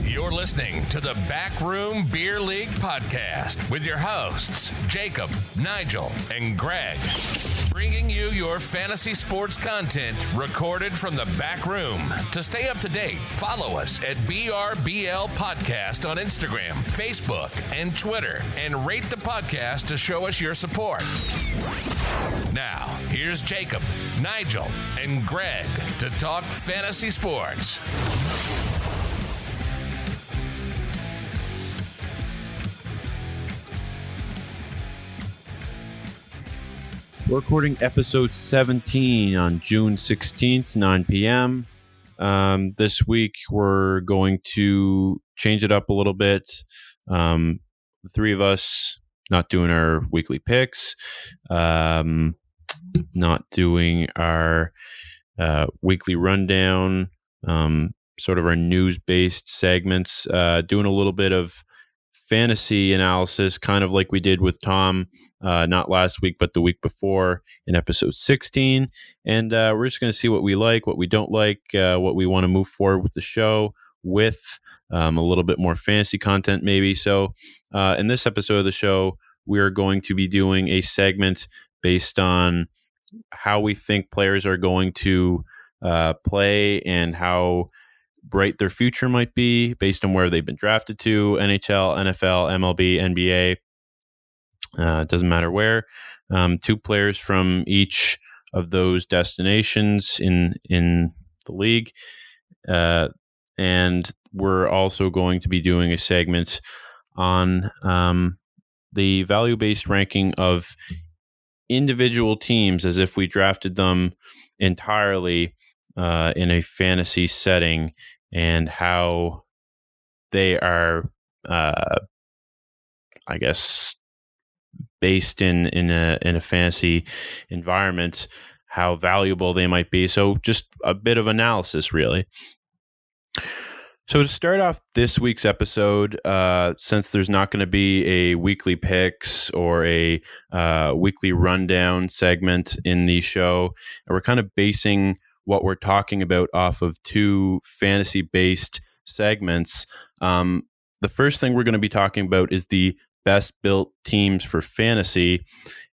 You're listening to the Backroom Beer League podcast with your hosts, Jacob, Nigel, and Greg. Bringing you your fantasy sports content recorded from the back room. To stay up to date, follow us at BRBL Podcast on Instagram, Facebook, and Twitter, and rate the podcast to show us your support. Now, here's Jacob, Nigel, and Greg to talk fantasy sports. We're recording episode 17 on June 16th, 9 p.m. This week, we're going to change it up a little bit. The three of us not doing our weekly picks, not doing our weekly rundown, sort of our news-based segments, doing a little bit of fantasy analysis, kind of like we did with Tom, not last week, but the week before in episode 16. And we're just going to see what we like, what we don't like, what we want to move forward with the show with, a little bit more fantasy content maybe. So in this episode of the show, we are going to be doing a segment based on how we think players are going to play and how bright their future might be based on where they've been drafted to: NHL, NFL, MLB, NBA. It doesn't matter where. Two players from each of those destinations in the league. And we're also going to be doing a segment on the value-based ranking of individual teams as if we drafted them entirely in a fantasy setting, and how they are, I guess, based in a fantasy environment, how valuable they might be. So just a bit of analysis, really. So to start off this week's episode, since there's not going to be a weekly picks or a weekly rundown segment in the show, we're kind of basing what we're talking about off of two fantasy-based segments. The first thing we're going to be talking about is the best built teams for fantasy.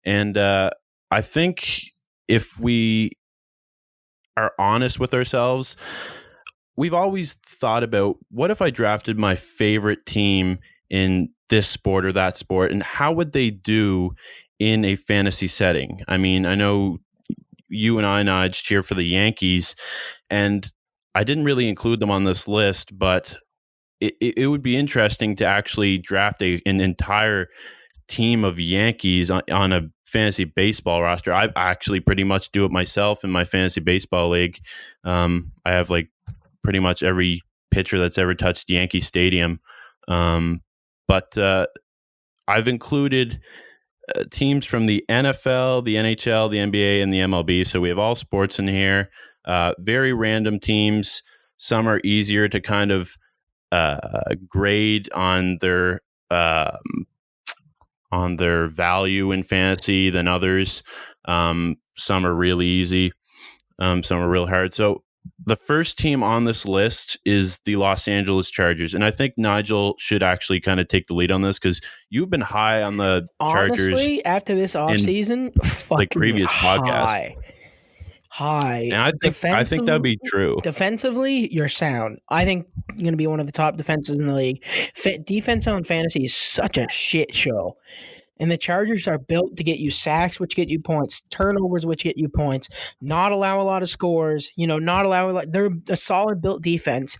And I think if we are honest with ourselves, we've always thought about, what if I drafted my favorite team in this sport or that sport, and how would they do in a fantasy setting? I mean, I know you and I, Nige, cheer for the Yankees, and I didn't really include them on this list, but it would be interesting to actually draft an entire team of Yankees on a fantasy baseball roster. I actually pretty much do it myself in my fantasy baseball league. I have like pretty much every pitcher that's ever touched Yankee Stadium. But I've included teams from the NFL, the NHL, the NBA, and the MLB. So we have all sports in here. Very random teams. Some are easier to kind of grade on their value in fantasy than others. Some are really easy. Some are real hard. So the first team on this list is the Los Angeles Chargers. And I think Nigel should actually kind of take the lead on this, because you've been high on the Chargers. Honestly, after this offseason, like previous podcasts. High. And I think that'd be true. Defensively, you're sound. I think you're going to be one of the top defenses in the league. Defense on fantasy is such a shit show. And the Chargers are built to get you sacks, which get you points, turnovers, which get you points, not allow a lot of scores, they're a solid built defense.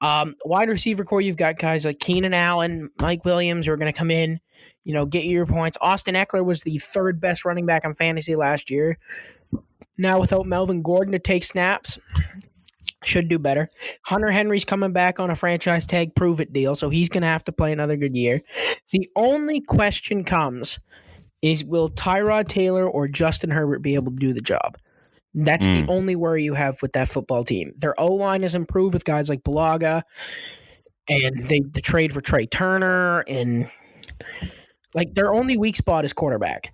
Wide receiver core, you've got guys like Keenan Allen, Mike Williams, who are going to come in, get you your points. Austin Eckler was the third best running back on fantasy last year. Now without Melvin Gordon to take snaps, should do better. Hunter Henry's coming back on a franchise tag prove-it deal, so he's going to have to play another good year. The only question comes is, will Tyrod Taylor or Justin Herbert be able to do the job? That's the only worry you have with that football team. Their O-line has improved with guys like Bulaga, and the trade for Trey Turner, and like their only weak spot is quarterback.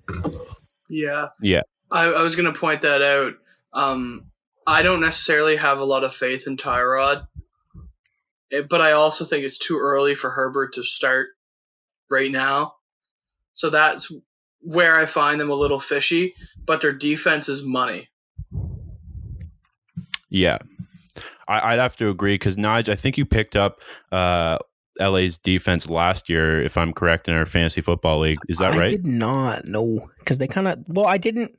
Yeah. Yeah. I was going to point that out. I don't necessarily have a lot of faith in Tyrod. but I also think it's too early for Herbert to start right now. So that's where I find them a little fishy, but their defense is money. Yeah, I'd have to agree because Nigel, I think you picked up LA's defense last year, if I'm correct, in our fantasy football league. Is that right? I did not know because they kind of. Well, I didn't.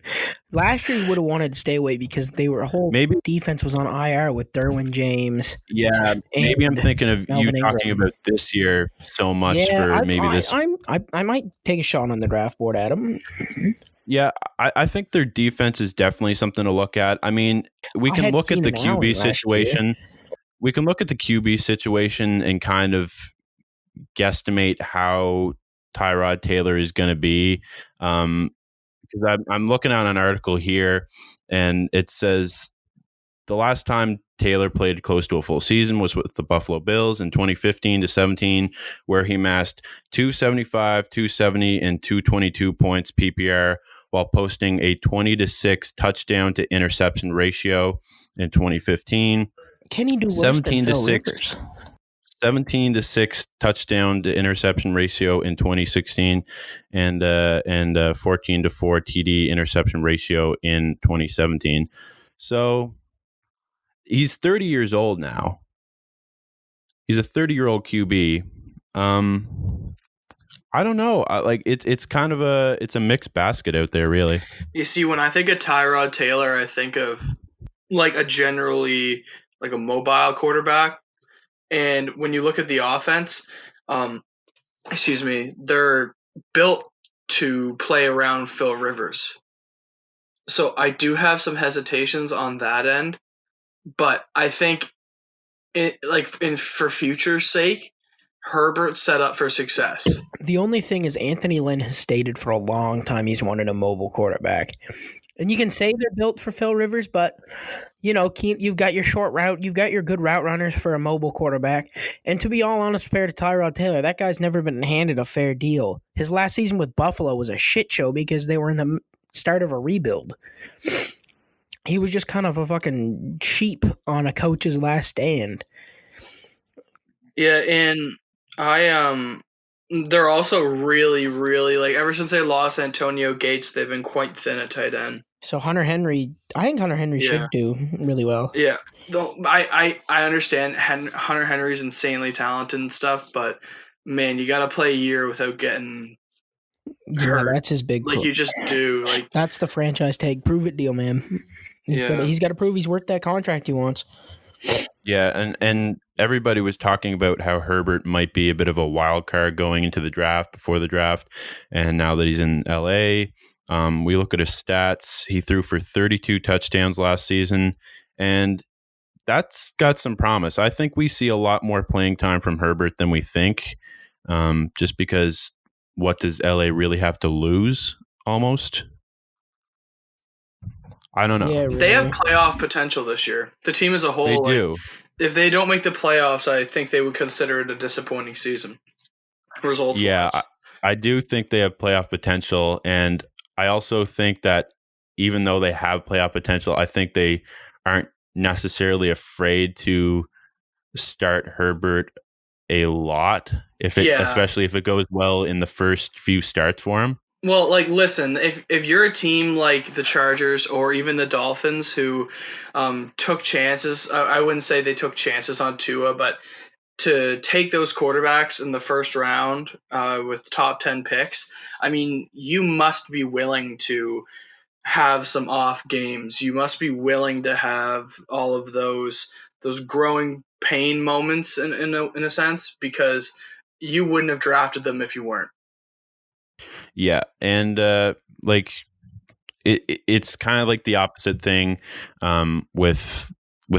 Last year, you would have wanted to stay away because they were whole Maybe defense was on IR with Derwin James. Yeah, maybe I'm thinking of Melvin you talking Ingram. about this year so much Yeah, for maybe this. I might take a shot on the draft board, Adam. Yeah, I think their defense is definitely something to look at. I mean, we I can had look at the Keenan Allen QB last year. situation. We can look at the QB situation and kind of guesstimate how Tyrod Taylor is going to be. Because I'm looking at an article here, and it says the last time Taylor played close to a full season was with the Buffalo Bills in 2015-17, where he amassed 275, 270, and 222 points PPR while posting a 20-6 touchdown to interception ratio in 2015. Can he do worse than Phil Rivers? 17-6 touchdown to interception ratio in 2016, and 14-4 TD interception ratio in 2017. So he's 30 years old now. He's a 30-year-old QB. I don't know. It's kind of a mixed basket out there, really. You see, when I think of Tyrod Taylor, I think of like a generally like a mobile quarterback. And when you look at the offense, they're built to play around Phil Rivers. So I do have some hesitations on that end, but I think for future's sake, Herbert's set up for success. The only thing is Anthony Lynn has stated for a long time he's wanted a mobile quarterback. And you can say they're built for Phil Rivers, but, you've got your short route. You've got your good route runners for a mobile quarterback. And to be all honest, compared to Tyrod Taylor, that guy's never been handed a fair deal. His last season with Buffalo was a shit show because they were in the start of a rebuild. He was just kind of a fucking sheep on a coach's last stand. Yeah, and they're also really, really, like, ever since they lost Antonio Gates, they've been quite thin at tight end. So I think Hunter Henry should do really well. Yeah, though I understand Hunter Henry's insanely talented and stuff, but man, you got to play a year without getting hurt. That's his big. Like you just do. Like that's the franchise tag. Prove it deal, man. He's got to prove he's worth that contract he wants. Yeah, and everybody was talking about how Herbert might be a bit of a wild card going into the draft, before the draft, and now that he's in LA, we look at his stats. He threw for 32 touchdowns last season, and that's got some promise. I think we see a lot more playing time from Herbert than we think, just because what does LA really have to lose, almost? I don't know. Yeah, really. They have playoff potential this year. The team as a whole. They do. If they don't make the playoffs, I think they would consider it a disappointing season. Results. Yeah, I do think they have playoff potential, and I also think that even though they have playoff potential, I think they aren't necessarily afraid to start Herbert a lot, especially if it goes well in the first few starts for him. Well, like, listen, if you're a team like the Chargers or even the Dolphins who took chances, I wouldn't say they took chances on Tua, but to take those quarterbacks in the first round with top 10 picks, I mean, you must be willing to have some off games. You must be willing to have all of those growing pain moments in a sense, because you wouldn't have drafted them if you weren't. Yeah, and it's kind of like the opposite thing with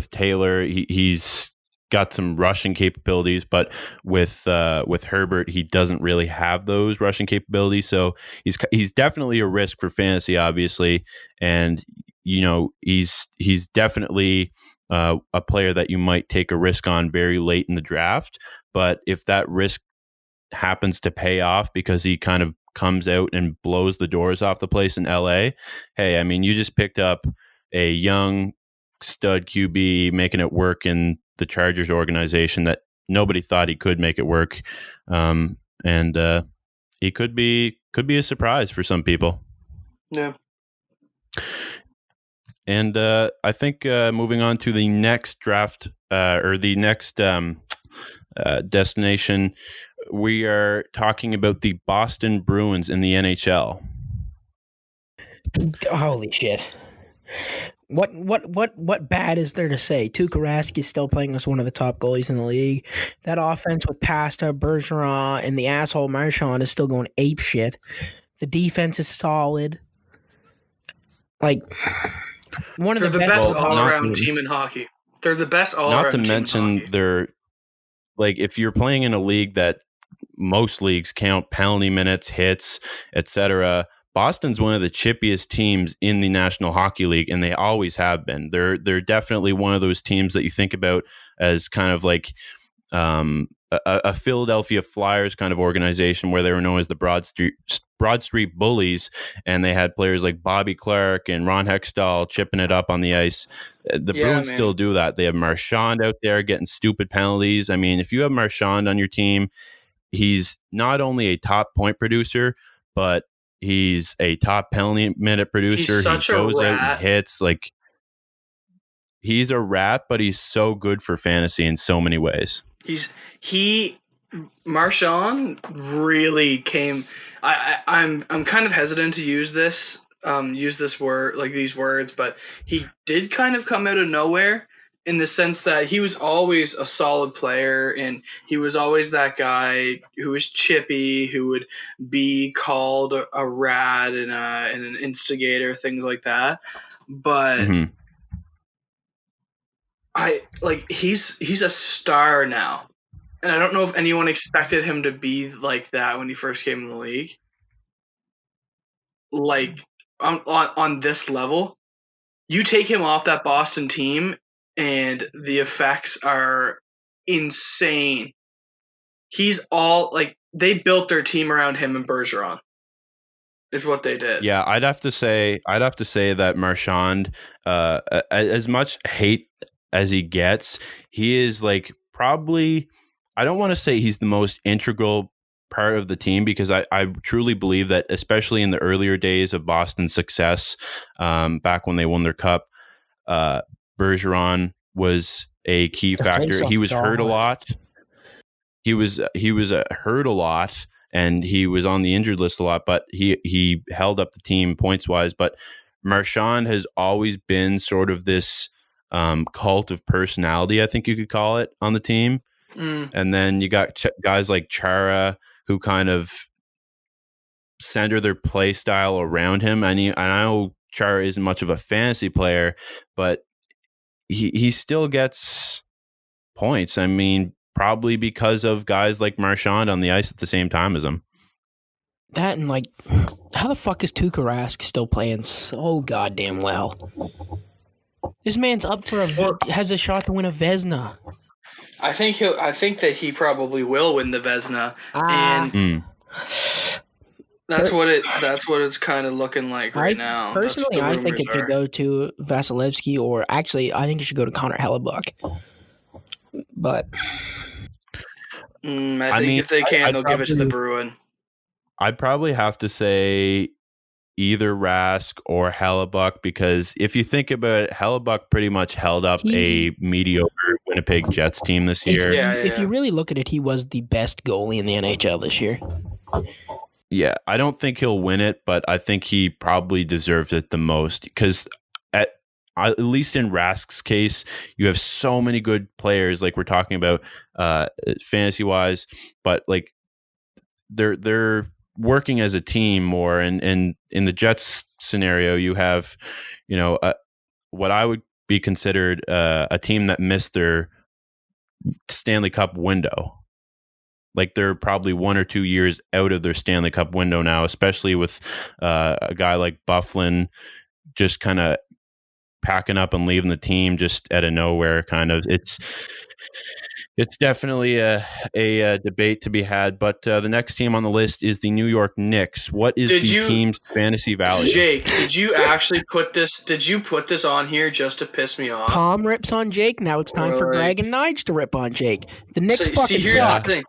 Taylor. He's got some rushing capabilities, but with Herbert, he doesn't really have those rushing capabilities. So he's definitely a risk for fantasy, obviously, and he's definitely a player that you might take a risk on very late in the draft. But if that risk happens to pay off because he kind of comes out and blows the doors off the place in LA, hey, I mean, you just picked up a young stud QB making it work in the Chargers organization that nobody thought he could make it work, and he could be a surprise for some people. Yeah. And I think moving on to the next draft or the next destination, we are talking about the Boston Bruins in the NHL. Holy shit. What bad is there to say? Tuukka Rask is still playing as one of the top goalies in the league. That offense with Pasta, Bergeron, and the asshole Marchand is still going ape shit. The defense is solid. Like one of They're the the best best all-around team in hockey. They're the best all-around team in hockey. Not to mention they're like, if you're playing in a league that most leagues count penalty minutes, hits, etc., Boston's one of the chippiest teams in the National Hockey League, and they always have been. They're definitely one of those teams that you think about as kind of like a Philadelphia Flyers kind of organization, where they were known as the Broad Street Bullies, and they had players like Bobby Clark and Ron Hextall chipping it up on the ice. The Bruins still do that. They have Marchand out there getting stupid penalties. I mean, if you have Marchand on your team, he's not only a top point producer, but he's a top penalty minute producer. He's such he goes a rat. out and hits. Like, he's a rat, but he's so good for fantasy in so many ways. Marchand really came. I'm kind of hesitant to use this word, like these words, but he did kind of come out of nowhere, in the sense that he was always a solid player, and he was always that guy who was chippy, who would be called a rat and an instigator, things like that. But he's a star now, and I don't know if anyone expected him to be like that when he first came in the league. Like on this level, you take him off that Boston team, and the effects are insane. He's all like, they built their team around him and Bergeron, is what they did. Yeah, I'd have to say that Marchand, as much hate as he gets, he is like probably, I don't want to say he's the most integral part of the team, because I truly believe that, especially in the earlier days of Boston's success, back when they won their cup, Bergeron was a key factor. He was hurt a lot. He was hurt a lot, and he was on the injured list a lot, but he held up the team points wise. But Marchand has always been sort of this cult of personality, I think you could call it, on the team. And then you got guys like Chara, who kind of center their play style around him. I know Chara isn't much of a fantasy player, but he still gets points. I mean, probably because of guys like Marchand on the ice at the same time as him. That, and like, how the fuck is Tuukka Rask still playing so goddamn well? This man's up for has a shot to win a Vezina. I think that he probably will win the Vezina, and that's what it's kind of looking like right now. Personally, I think it could go to Vasilevsky, or actually, I think it should go to Connor Hellebuck. But I think if they can, they'll give it to the Bruin. I'd probably have to say either Rask or Hellebuck, because if you think about it, Hellebuck pretty much held up a mediocre Winnipeg Jets team this year. If you really look at it, he was the best goalie in the NHL this year. Yeah, I don't think he'll win it, but I think he probably deserves it the most, because at least in Rask's case, you have so many good players, like we're talking about fantasy wise, but like they're working as a team more, and in the Jets scenario, you have, what I would be considered a team that missed their Stanley Cup window. Like, they're probably 1 or 2 years out of their Stanley Cup window now, especially with a guy like Byfuglien just kind of packing up and leaving the team just out of nowhere. Kind of, It's definitely a debate to be had. But the next team on the list is the New York Knicks. What is Did the you, team's fantasy value? Jake? Did you actually put this? Did you put this on here just to piss me off? Tom rips on Jake. Now it's time Or for like- Greg and Nige to rip on Jake. The Knicks See, fucking here's suck. the thing.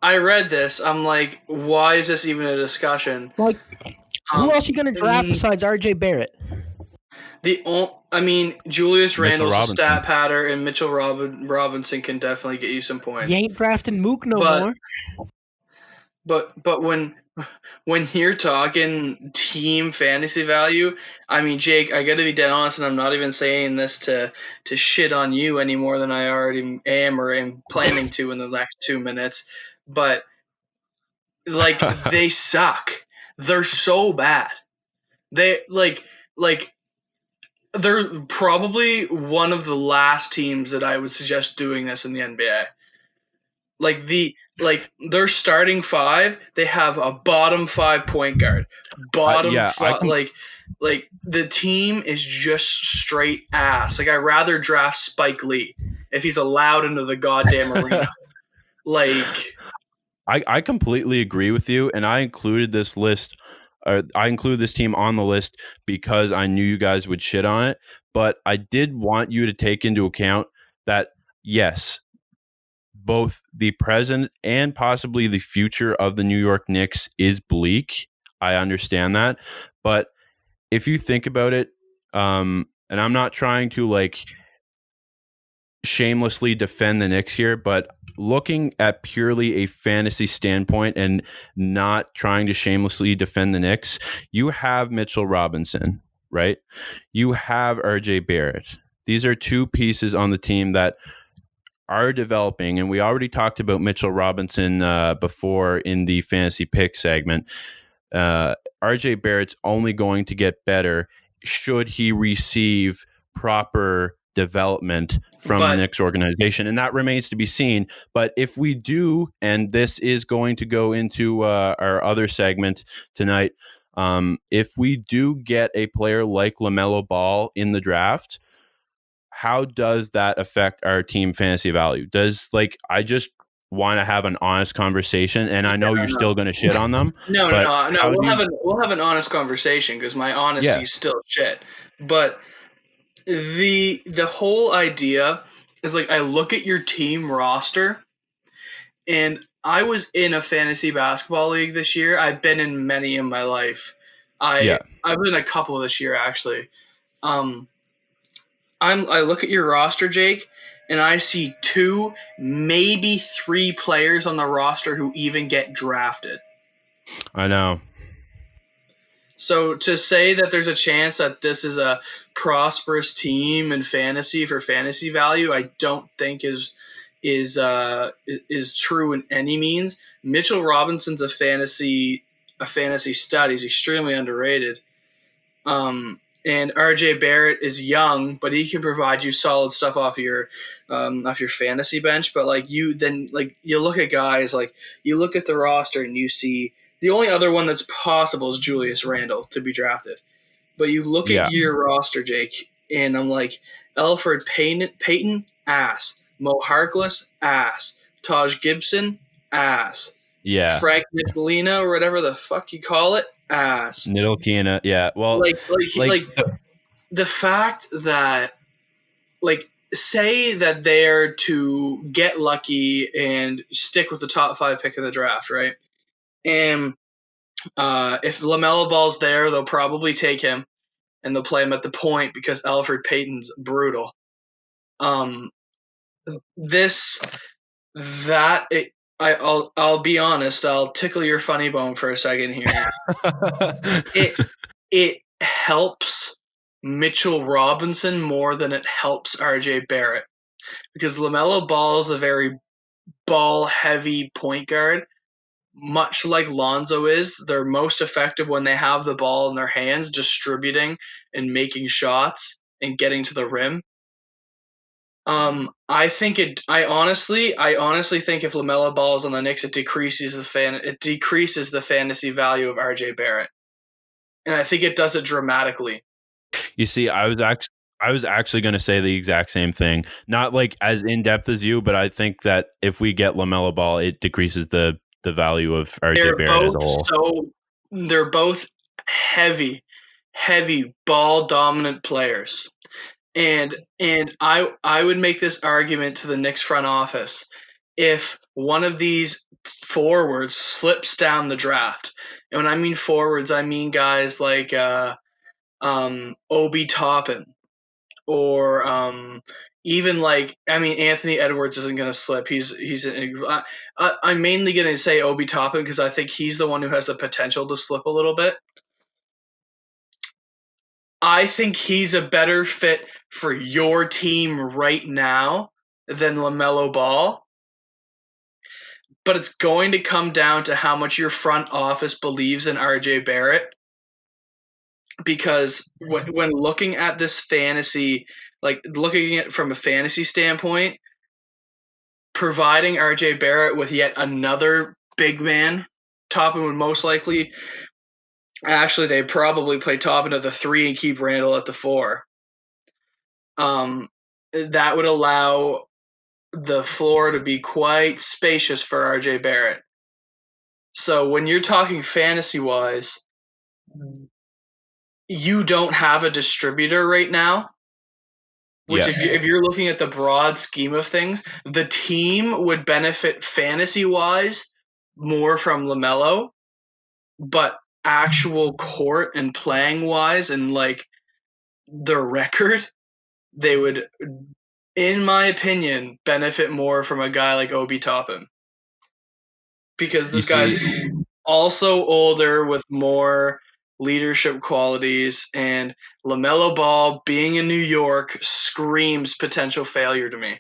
I read this. I'm like, why is this even a discussion? Like, who else are you going to draft besides RJ Barrett? Julius Randle's a Robinson. stat patter, and Mitchell Robinson can definitely get you some points. You ain't drafting Mook no more. But when you're talking team fantasy value, I mean, Jake, I got to be dead honest, and I'm not even saying this to shit on you any more than I already am or am planning to in the next 2 minutes. But like, they suck. They're so bad. They like they're probably one of the last teams that I would suggest doing this in the NBA. Their starting five, they have a bottom 5 point guard. The team is just straight ass. Like, I'd rather draft Spike Lee if he's allowed into the goddamn arena. Like, I completely agree with you, and I included this list. I included this team on the list because I knew you guys would shit on it. But I did want you to take into account that, yes, both the present and possibly the future of the New York Knicks is bleak. I understand that. But if you think about it, and I'm not trying to like shamelessly defend the Knicks here, but looking at purely a fantasy standpoint and not trying to shamelessly defend the Knicks, you have Mitchell Robinson, right? You have RJ Barrett. These are two pieces on the team that are developing, and we already talked about Mitchell Robinson before in the fantasy pick segment. RJ Barrett's only going to get better should he receive proper development from the Knicks organization, and that remains to be seen. But if we do, and this is going to go into our other segment tonight, if we do get a player like LaMelo Ball in the draft, how does that affect our team fantasy value? I just want to have an honest conversation, and I know you're still going to shit on them. No. We'll have an honest conversation because my honesty is still shit. But the whole idea is, like, I look at your team roster, and I was in a fantasy basketball league this year. I've been in many in my life. I've been in a couple this year, actually. I look at your roster, Jake, and I see 2, maybe 3 players on the roster who even get drafted. I know. So to say that there's a chance that this is a prosperous team in fantasy for fantasy value, I don't think is true in any means. Mitchell Robinson's a fantasy stud. He's extremely underrated. And RJ Barrett is young, but he can provide you solid stuff off your fantasy bench. But you look at guys, like, you look at the roster and you see the only other one that's possible is Julius Randle to be drafted. But you look at your roster, Jake, and I'm like, Elfrid Payton, ass. Mo Harkless, ass. Taj Gibson, ass. Yeah. Frank Ntilikina, or whatever the fuck you call it, ass. Ntilikina, yeah. Well, the fact that, like, say that they're to get lucky and stick with the top 5 pick in the draft, right? And if LaMelo Ball's there, they'll probably take him and they'll play him at the point because Elfrid Payton's brutal. I'll be honest. I'll tickle your funny bone for a second here. It helps Mitchell Robinson more than it helps RJ Barrett, because LaMelo Ball is a very ball-heavy point guard. Much like Lonzo is, they're most effective when they have the ball in their hands, distributing and making shots and getting to the rim. I honestly think if LaMelo Ball is on the Knicks, it decreases the fantasy value of RJ Barrett, and I think it does it dramatically. You see, I I was actually going to say the exact same thing. Not like as in depth as you, but I think that if we get LaMelo Ball, it decreases the value of RJ Barrett as a whole. They're both heavy ball dominant players. And I would make this argument to the Knicks front office. If one of these forwards slips down the draft, and when I mean forwards, I mean guys like Obi Toppin, or even like, I mean, Anthony Edwards isn't going to slip. I'm mainly going to say Obi Toppin because I think he's the one who has the potential to slip a little bit. I think he's a better fit for your team right now than LaMelo Ball. But it's going to come down to how much your front office believes in RJ Barrett. Because when looking at this fantasy, like looking at it from a fantasy standpoint, providing RJ Barrett with yet another big man, Toppin would most likely, actually they probably play Toppin at the 3 and keep Randall at the 4. That would allow the floor to be quite spacious for RJ Barrett. So when you're talking fantasy-wise, you don't have a distributor right now. Which, if you're looking at the broad scheme of things, the team would benefit fantasy-wise more from LaMelo, but actual court and playing-wise and, like, the record, they would, in my opinion, benefit more from a guy like Obi Toppin. Because this guy's also older with more leadership qualities, and LaMelo Ball being in New York screams potential failure to me.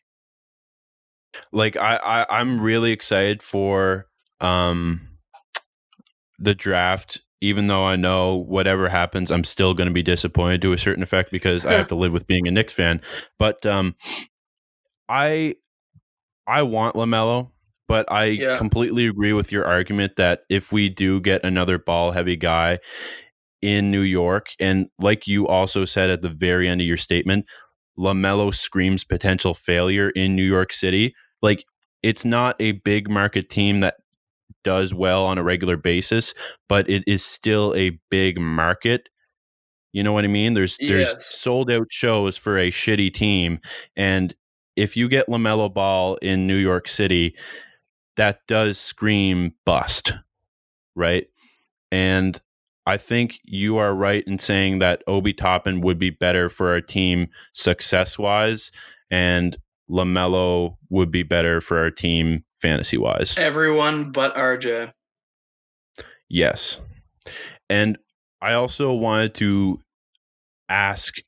Like I'm really excited for the draft, even though I know whatever happens, I'm still going to be disappointed to a certain effect because I have to live with being a Knicks fan. But I want LaMelo, but I completely agree with your argument that if we do get another ball heavy guy in New York, and like you also said at the very end of your statement, LaMelo screams potential failure in New York City. Like, it's not a big market team that does well on a regular basis, but it is still a big market. You know what I mean? There's sold out shows for a shitty team, and if you get LaMelo Ball in New York City, that does scream bust, right? And I think you are right in saying that Obi Toppin would be better for our team success-wise, and LaMelo would be better for our team fantasy-wise. Everyone but RJ. Yes. And I also wanted to ask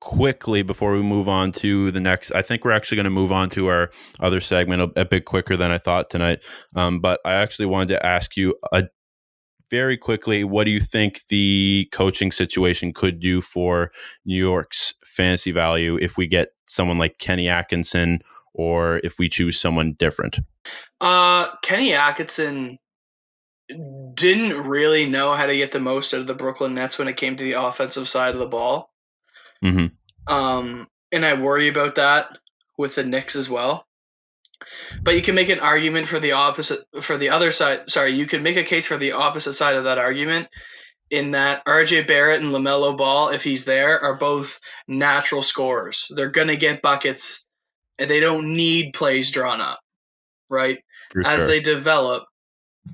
quickly before we move on to the next. I think we're actually going to move on to our other segment a bit quicker than I thought tonight. But I actually wanted to ask you very quickly, what do you think the coaching situation could do for New York's fantasy value if we get someone like Kenny Atkinson, or if we choose someone different? Kenny Atkinson didn't really know how to get the most out of the Brooklyn Nets when it came to the offensive side of the ball. Mm-hmm. And I worry about that with the Knicks as well. But you can make an argument for the other side. Sorry, you can make a case for the opposite side of that argument, in that RJ Barrett and LaMelo Ball, if he's there, are both natural scorers. They're going to get buckets, and they don't need plays drawn up, right? As they develop,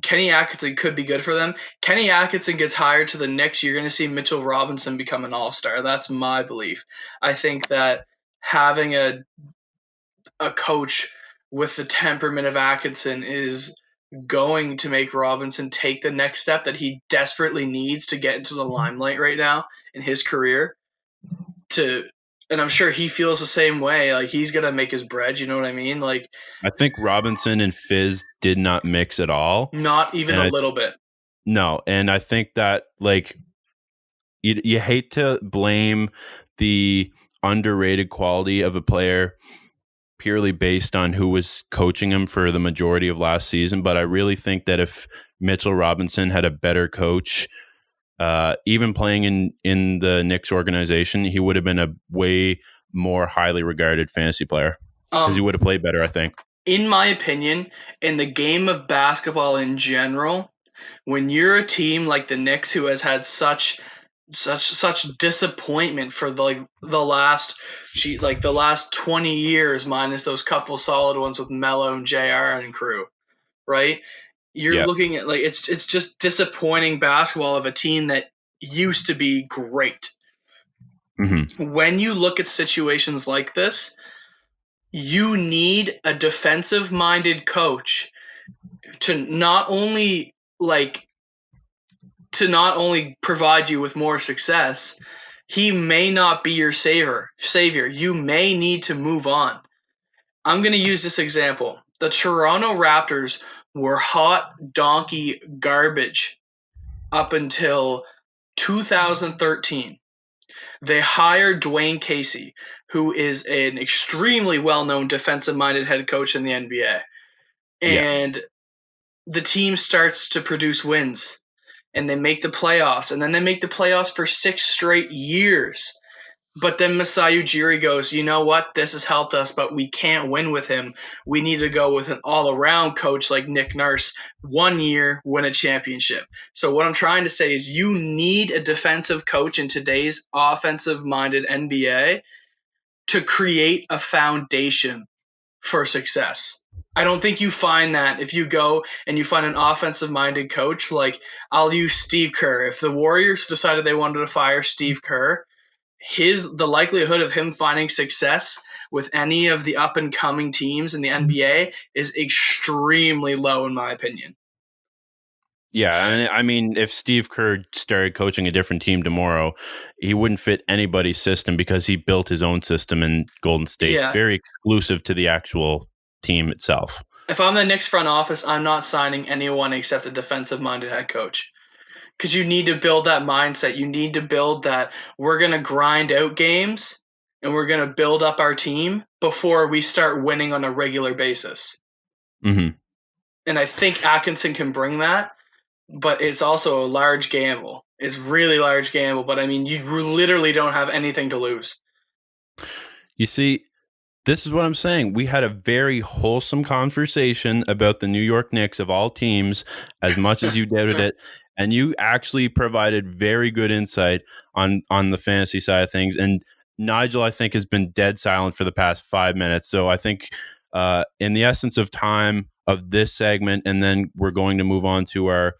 Kenny Atkinson could be good for them. Kenny Atkinson gets hired to the Knicks, you're going to see Mitchell Robinson become an all-star. That's my belief. I think that having a coach with the temperament of Atkinson is going to make Robinson take the next step that he desperately needs to get into the limelight right now in his career. And I'm sure he feels the same way. Like, he's gonna make his bread. You know what I mean? Like, I think Robinson and Fizz did not mix at all. Not even a little bit. No, and I think that, like, you hate to blame the underrated quality of a player purely based on who was coaching him for the majority of last season, but I really think that if Mitchell Robinson had a better coach even playing in the Knicks organization, he would have been a way more highly regarded fantasy player because he would have played better, I think. In my opinion, in the game of basketball in general, when you're a team like the Knicks who has had such disappointment for the last 20 years, minus those couple solid ones with Melo and JR and crew, right? You're looking at it's just disappointing basketball of a team that used to be great. Mm-hmm. When you look at situations like this, you need a defensive-minded coach to not only provide you with more success. He may not be your savior. You may need to move on. I'm going to use this example. The Toronto Raptors were hot donkey garbage up until 2013. They hired Dwayne Casey, who is an extremely well-known defensive-minded head coach in the NBA. And the team starts to produce wins, and they make the playoffs, and then they make the playoffs for 6 straight years. But then Masai Ujiri goes, you know what? This has helped us, but we can't win with him. We need to go with an all-around coach like Nick Nurse. 1 year, win a championship. So what I'm trying to say is you need a defensive coach in today's offensive-minded NBA to create a foundation for success. I don't think you find that if you go and you find an offensive-minded coach. Like, I'll use Steve Kerr. If the Warriors decided they wanted to fire Steve Kerr, the likelihood of him finding success with any of the up-and-coming teams in the NBA is extremely low, in my opinion. Yeah, I mean, if Steve Kerr started coaching a different team tomorrow, he wouldn't fit anybody's system because he built his own system in Golden State, very exclusive to the actual team itself. If I'm the Knicks front office, I'm not signing anyone except a defensive-minded head coach. Because you need to build that mindset. You need to build that we're going to grind out games and we're going to build up our team before we start winning on a regular basis. Mm-hmm. And I think Atkinson can bring that, but it's also a large gamble. It's really large gamble, but I mean, you literally don't have anything to lose. You see, this is what I'm saying. We had a very wholesome conversation about the New York Knicks of all teams, as much as you doubted it. And you actually provided very good insight on the fantasy side of things. And Nigel, I think, has been dead silent for the past 5 minutes. So I think in the essence of time of this segment, and then we're going to move on to our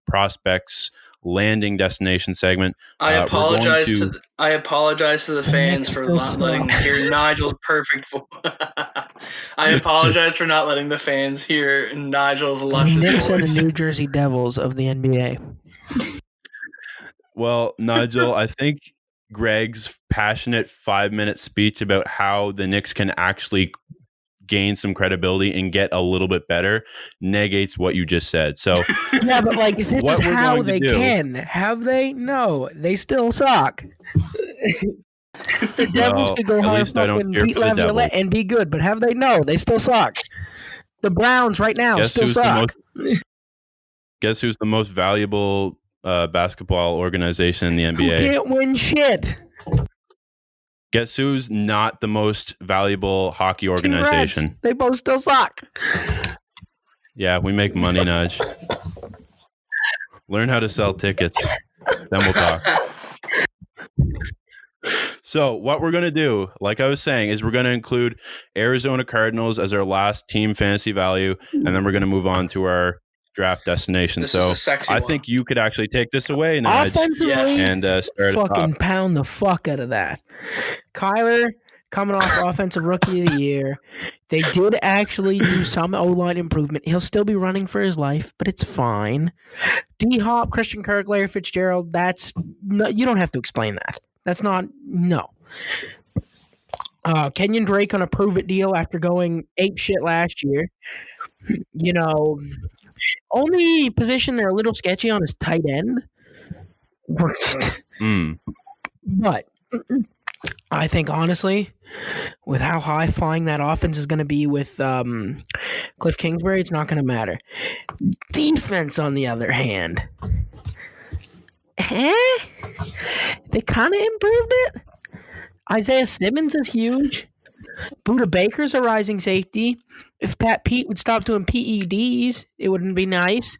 prospects landing destination segment. I apologize to the fans for not letting them hear Nigel's perfect voice. I apologize for not letting the fans hear Nigel's luscious voice. The Knicks are the New Jersey Devils of the NBA. Well, Nigel, I think Greg's passionate 5-minute speech about how the Knicks can actually gain some credibility and get a little bit better negates what you just said. So yeah, but like this is how they can. Have they? No, they still suck. The Devils could go hard and beat Lavalette and be good, but have they? No, they still suck. The Browns right now still suck. Guess who's the most valuable basketball organization in the NBA? Who can't win shit. Guess who's not the most valuable hockey organization? Reds. They both still suck. Yeah, we make money, Nudge. Learn how to sell tickets. Then we'll talk. So what we're going to do, like I was saying, is we're going to include Arizona Cardinals as our last team fantasy value, and then we're going to move on to our draft destination. This so is a sexy I one. think you could actually take this away, Nudge, and start fucking pound the fuck out of that. Kyler coming off offensive rookie of the year. They did actually do some O-line improvement. He'll still be running for his life, but it's fine. D-Hop, Christian Kirk, Larry Fitzgerald, you don't have to explain that. That's not, no. Kenyon Drake on a prove-it deal after going apeshit last year. You know, only position they're a little sketchy on is tight end. But I think, honestly, with how high-flying that offense is going to be with Cliff Kingsbury, it's not going to matter. Defense, on the other hand, They kind of improved it. Isaiah Simmons is huge. Buda Baker's a rising safety. If Pat Pete would stop doing PEDs, it wouldn't be nice.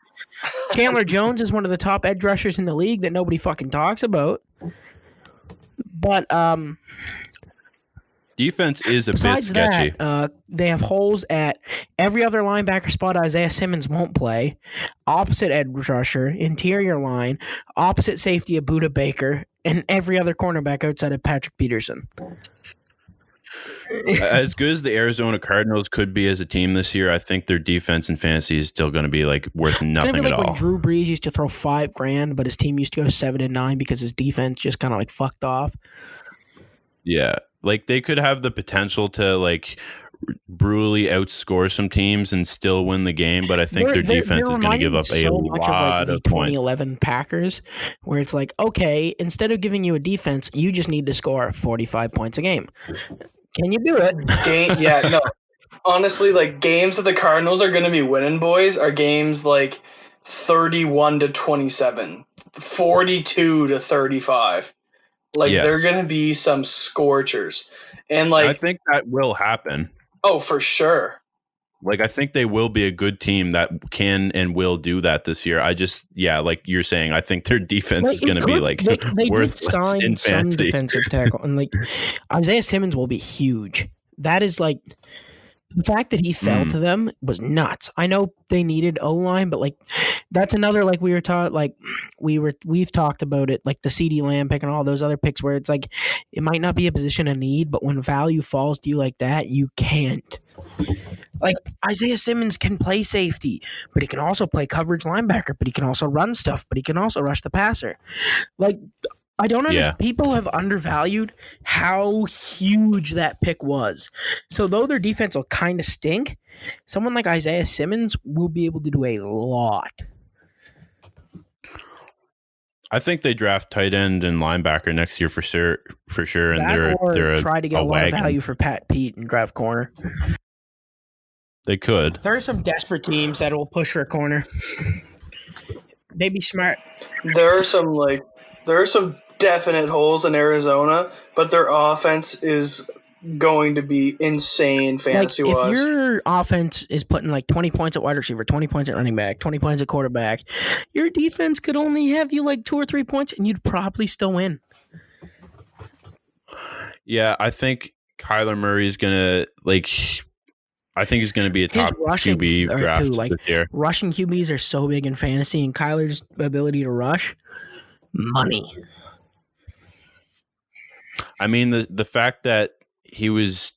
Chandler Jones is one of the top edge rushers in the league that nobody fucking talks about. But defense is a bit besides sketchy. that, they have holes at every other linebacker spot Isaiah Simmons won't play. Opposite edge rusher, interior line, opposite safety of Buda Baker, and every other cornerback outside of Patrick Peterson. As good as the Arizona Cardinals could be as a team this year, I think their defense in fantasy is still going to be like worth nothing at all. When Drew Brees used to throw $5,000, but his team used to go 7-9 because his defense just kind of like fucked off. Yeah, like they could have the potential to like brutally outscore some teams and still win the game, but I think their defense is going to give up a lot of points. 2011 Packers, where it's like, okay, instead of giving you a defense, you just need to score 45 points a game. Can you do it? No. Honestly, like games that the Cardinals are going to be winning, boys, are games like 31-27, 42-35. Like they're going to be some scorchers, and like I think that will happen. Oh, for sure. Like I think they will be a good team that can and will do that this year. I just, like you're saying, I think their defense is going to be like they worthless in some fantasy. defensive tackle, and like Isaiah Simmons will be huge. That is like the fact that he fell to them was nuts. I know they needed O-line, but like that's another like we were taught like we've talked about it, like the CD Lamb pick and all those other picks where it's like it might not be a position of need, but when value falls to you like that, you can't. Like Isaiah Simmons can play safety, but he can also play coverage linebacker, but he can also run stuff, but he can also rush the passer. Like I don't understand. People have undervalued how huge that pick was. So though their defense will kind of stink, someone like Isaiah Simmons will be able to do a lot. I think they draft tight end and linebacker next year for sure. And they're try to get a lot of value for Pat Pete and draft corner. They could. There are some desperate teams that will push for a corner. They'd be smart. There are some definite holes in Arizona, but their offense is going to be insane fantasy-wise. If your offense is putting like 20 points at wide receiver, 20 points at running back, 20 points at quarterback, your defense could only have you like 2 or 3 points, and you'd probably still win. Yeah, I think Kyler Murray is going to I think he's going to be a top QB draft this year. Rushing QBs are so big in fantasy, and Kyler's ability to rush, money. I mean, the fact that he was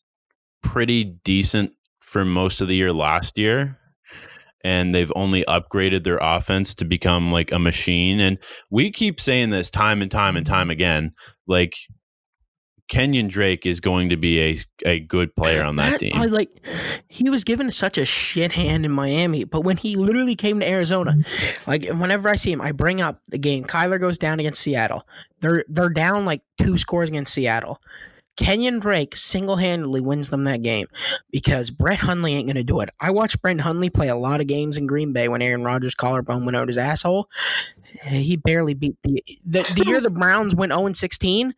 pretty decent for most of the year last year, and they've only upgraded their offense to become like a machine. And we keep saying this time and time and time again, like Kenyon Drake is going to be a good player on that team. He was given such a shit hand in Miami, but when he literally came to Arizona, like whenever I see him, I bring up the game. Kyler goes down against Seattle. They're down like 2 scores against Seattle. Kenyon Drake single-handedly wins them that game because Brett Hundley ain't going to do it. I watched Brett Hundley play a lot of games in Green Bay when Aaron Rodgers' collarbone went out his asshole. He barely beat the year the Browns went 0-16.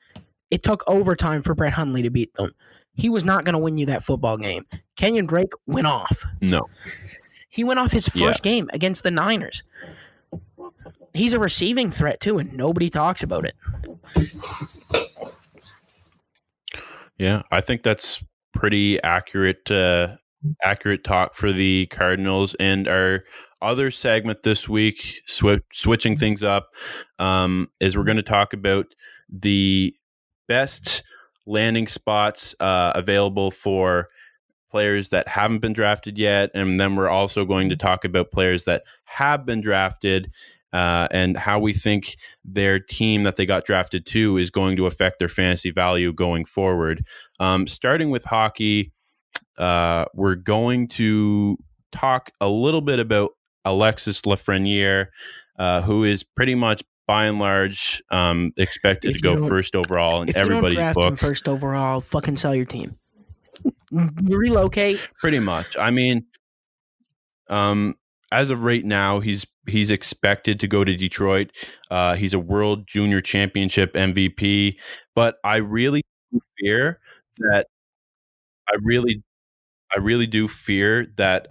It took overtime for Brett Hundley to beat them. He was not going to win you that football game. Kenyon Drake went off. No. He went off his first game against the Niners. He's a receiving threat, too, and nobody talks about it. Yeah, I think that's pretty accurate talk for the Cardinals. And our other segment this week, switching things up, is we're going to talk about the best landing spots available for players that haven't been drafted yet. And then we're also going to talk about players that have been drafted and how we think their team that they got drafted to is going to affect their fantasy value going forward. Starting with hockey, we're going to talk a little bit about Alexis Lafreniere, who is pretty much by and large expected to go first overall in everybody's book. If you don't draft him first overall, fucking sell your team. Relocate. Pretty much. I mean, as of right now, he's expected to go to Detroit. He's a World Junior Championship MVP, but I really do fear that I really do fear that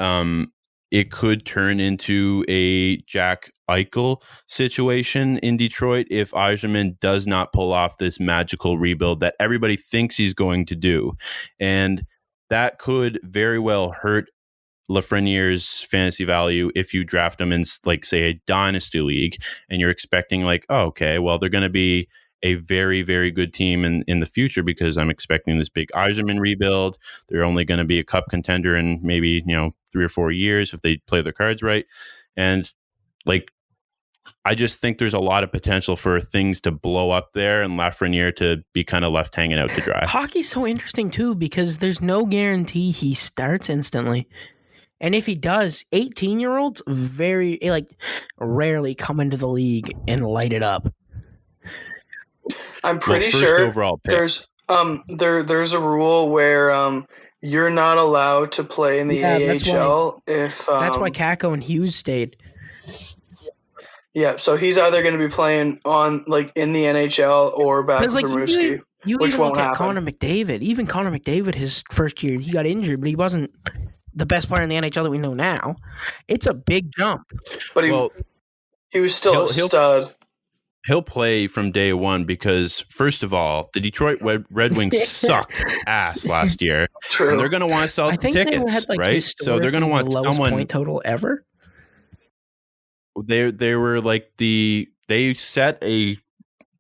it could turn into a Jack Eichel situation in Detroit if Yzerman does not pull off this magical rebuild that everybody thinks he's going to do. And that could very well hurt Lafreniere's fantasy value if you draft him in, like, say, a dynasty league, and you're expecting, like, oh, okay, well, they're going to be a very, very good team in the future because I'm expecting this big Yzerman rebuild. They're only going to be a cup contender in maybe 3 or 4 years if they play their cards right. And like, I just think there's a lot of potential for things to blow up there and Lafreniere to be kind of left hanging out to dry. Hockey's so interesting too because there's no guarantee he starts instantly. And if he does, 18-year-olds rarely come into the league and light it up. I'm pretty sure overall pick. there's a rule where you're not allowed to play in the AHL if that's why Kakko and Hughes stayed. Yeah, so he's either going to be playing on in the NHL or back with Rimouski, which won't happen. Connor McDavid. Even Connor McDavid, his first year, he got injured, but he wasn't the best player in the NHL that we know now. It's a big jump. But he was still a stud. He'll play from day one because, first of all, the Detroit Red Wings sucked ass last year. True. And they're going to want to sell tickets, right? So they're going to want someone point total ever. They were they set a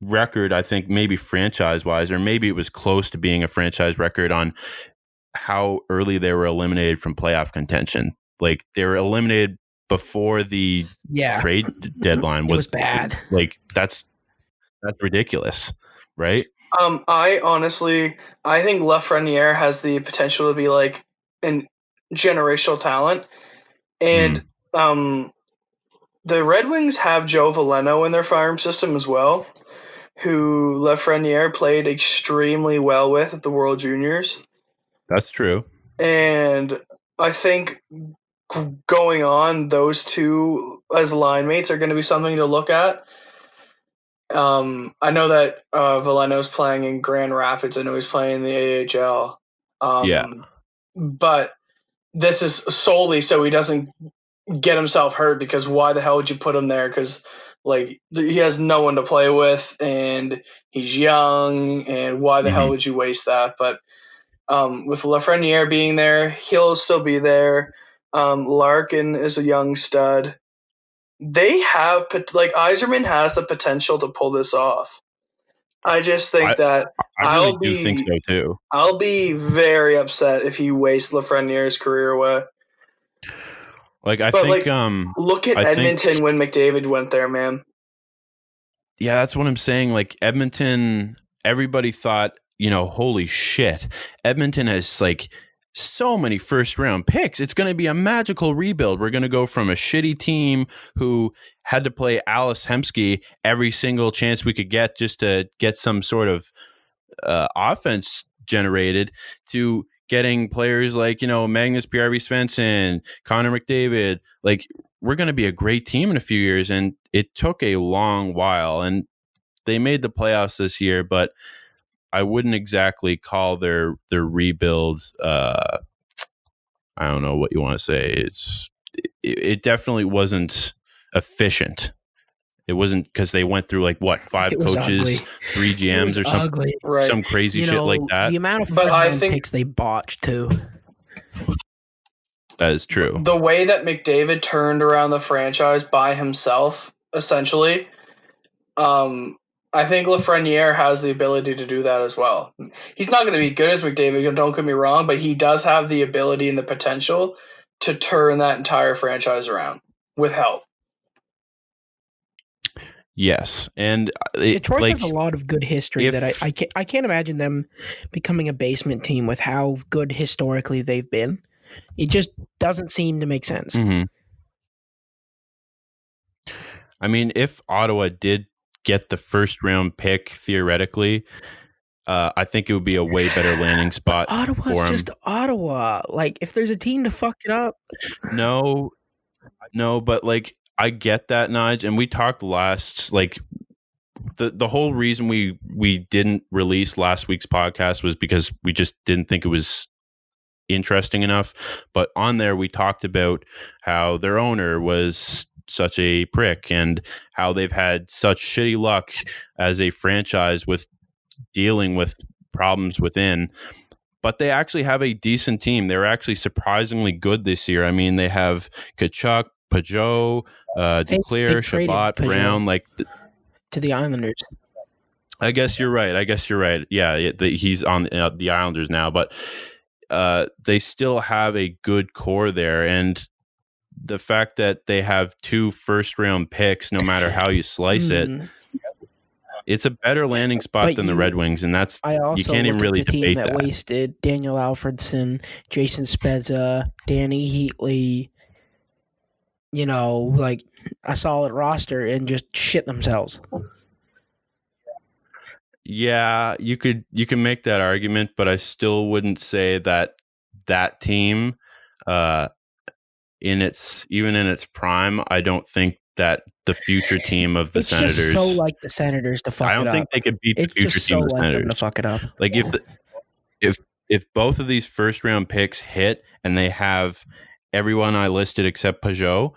record, I think, maybe franchise-wise, or maybe it was close to being a franchise record on how early they were eliminated from playoff contention. Like, they were eliminated before the trade deadline was bad. Like, that's ridiculous, right? I think Lafreniere has the potential to be like a generational talent, and the Red Wings have Joe Veleno in their farm system as well, who Lafreniere played extremely well with at the World Juniors. That's true. And I think going on, those two as line mates are going to be something to look at. I know that Veleno's playing in Grand Rapids. I know he's playing in the AHL. But this is solely so he doesn't get himself hurt, because why the hell would you put him there? Because he has no one to play with and he's young, and why the hell would you waste that? But with Lafreniere being there, he'll still be there. Larkin is a young stud. They have Yzerman has the potential to pull this off. I just think that I really do think so too. I'll be very upset if he wastes Lafreniere's career away. Look at Edmonton when McDavid went there, man. Yeah, that's what I'm saying. Like, Edmonton, everybody thought, holy shit, Edmonton has so many first round picks. It's going to be a magical rebuild. We're going to go from a shitty team who had to play Alice Hemsky every single chance we could get just to get some sort of offense generated to getting players like, Magnus Pierre-Svensson, Connor McDavid. Like, we're going to be a great team in a few years. And it took a long while, and they made the playoffs this year, but I wouldn't exactly call their rebuild. I don't know what you want to say. It definitely wasn't efficient. It wasn't, because they went through 5 coaches, 3 GMs or something, right. Some crazy shit like that. The amount of picks they botched too. That is true. The way that McDavid turned around the franchise by himself, essentially, I think Lafreniere has the ability to do that as well. He's not going to be good as McDavid, don't get me wrong, but he does have the ability and the potential to turn that entire franchise around with help. Yes, and Detroit has a lot of good history that I can't imagine them becoming a basement team with how good historically they've been. It just doesn't seem to make sense. Mm-hmm. I mean, if Ottawa did get the first round pick theoretically, I think it would be a way better landing spot. Ottawa's just Ottawa. If there's a team to fuck it up, no. No, but like I get that, Nige, and we talked last like the whole reason we didn't release last week's podcast was because we just didn't think it was interesting enough. But on there we talked about how their owner was such a prick and how they've had such shitty luck as a franchise with dealing with problems within. But they actually have a decent team. They're actually surprisingly good this year. I mean, they have Kachuk, Pajot, Duclair, Shabbat, Brown, like to the Islanders. I guess you're right. Yeah, he's on the Islanders now, but they still have a good core there, and the fact that they have 2 first-round picks, no matter how you slice it, it's a better landing spot than the Red Wings, and that's you can't even really debate that. Wasted Daniel Alfredson, Jason Spezza, Danny Heatley, like a solid roster, and just shit themselves. Yeah, you can make that argument, but I still wouldn't say that team, in its prime, I don't think that the future team of the Senators. It's just so like the Senators to fuck it up. I don't think they could beat the future team of the Senators. Them to fuck it up. Like if both of these first round picks hit and they have everyone I listed except Pajot,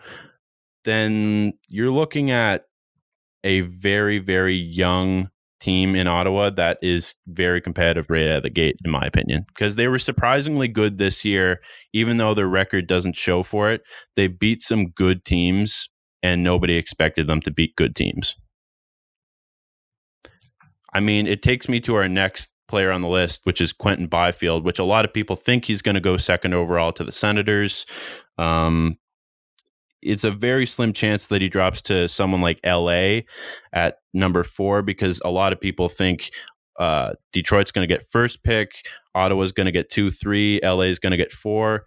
then you're looking at a very, very young team in Ottawa that is very competitive right out of the gate, in my opinion, because they were surprisingly good this year, even though their record doesn't show for it. They beat some good teams, and nobody expected them to beat good teams. I mean, it takes me to our next player on the list, which is Quentin Byfield, which a lot of people think he's going to go second overall to the Senators. It's a very slim chance that he drops to someone like LA at number 4, because a lot of people think Detroit's going to get first pick, Ottawa's going to get 2, 3, LA is going to get 4.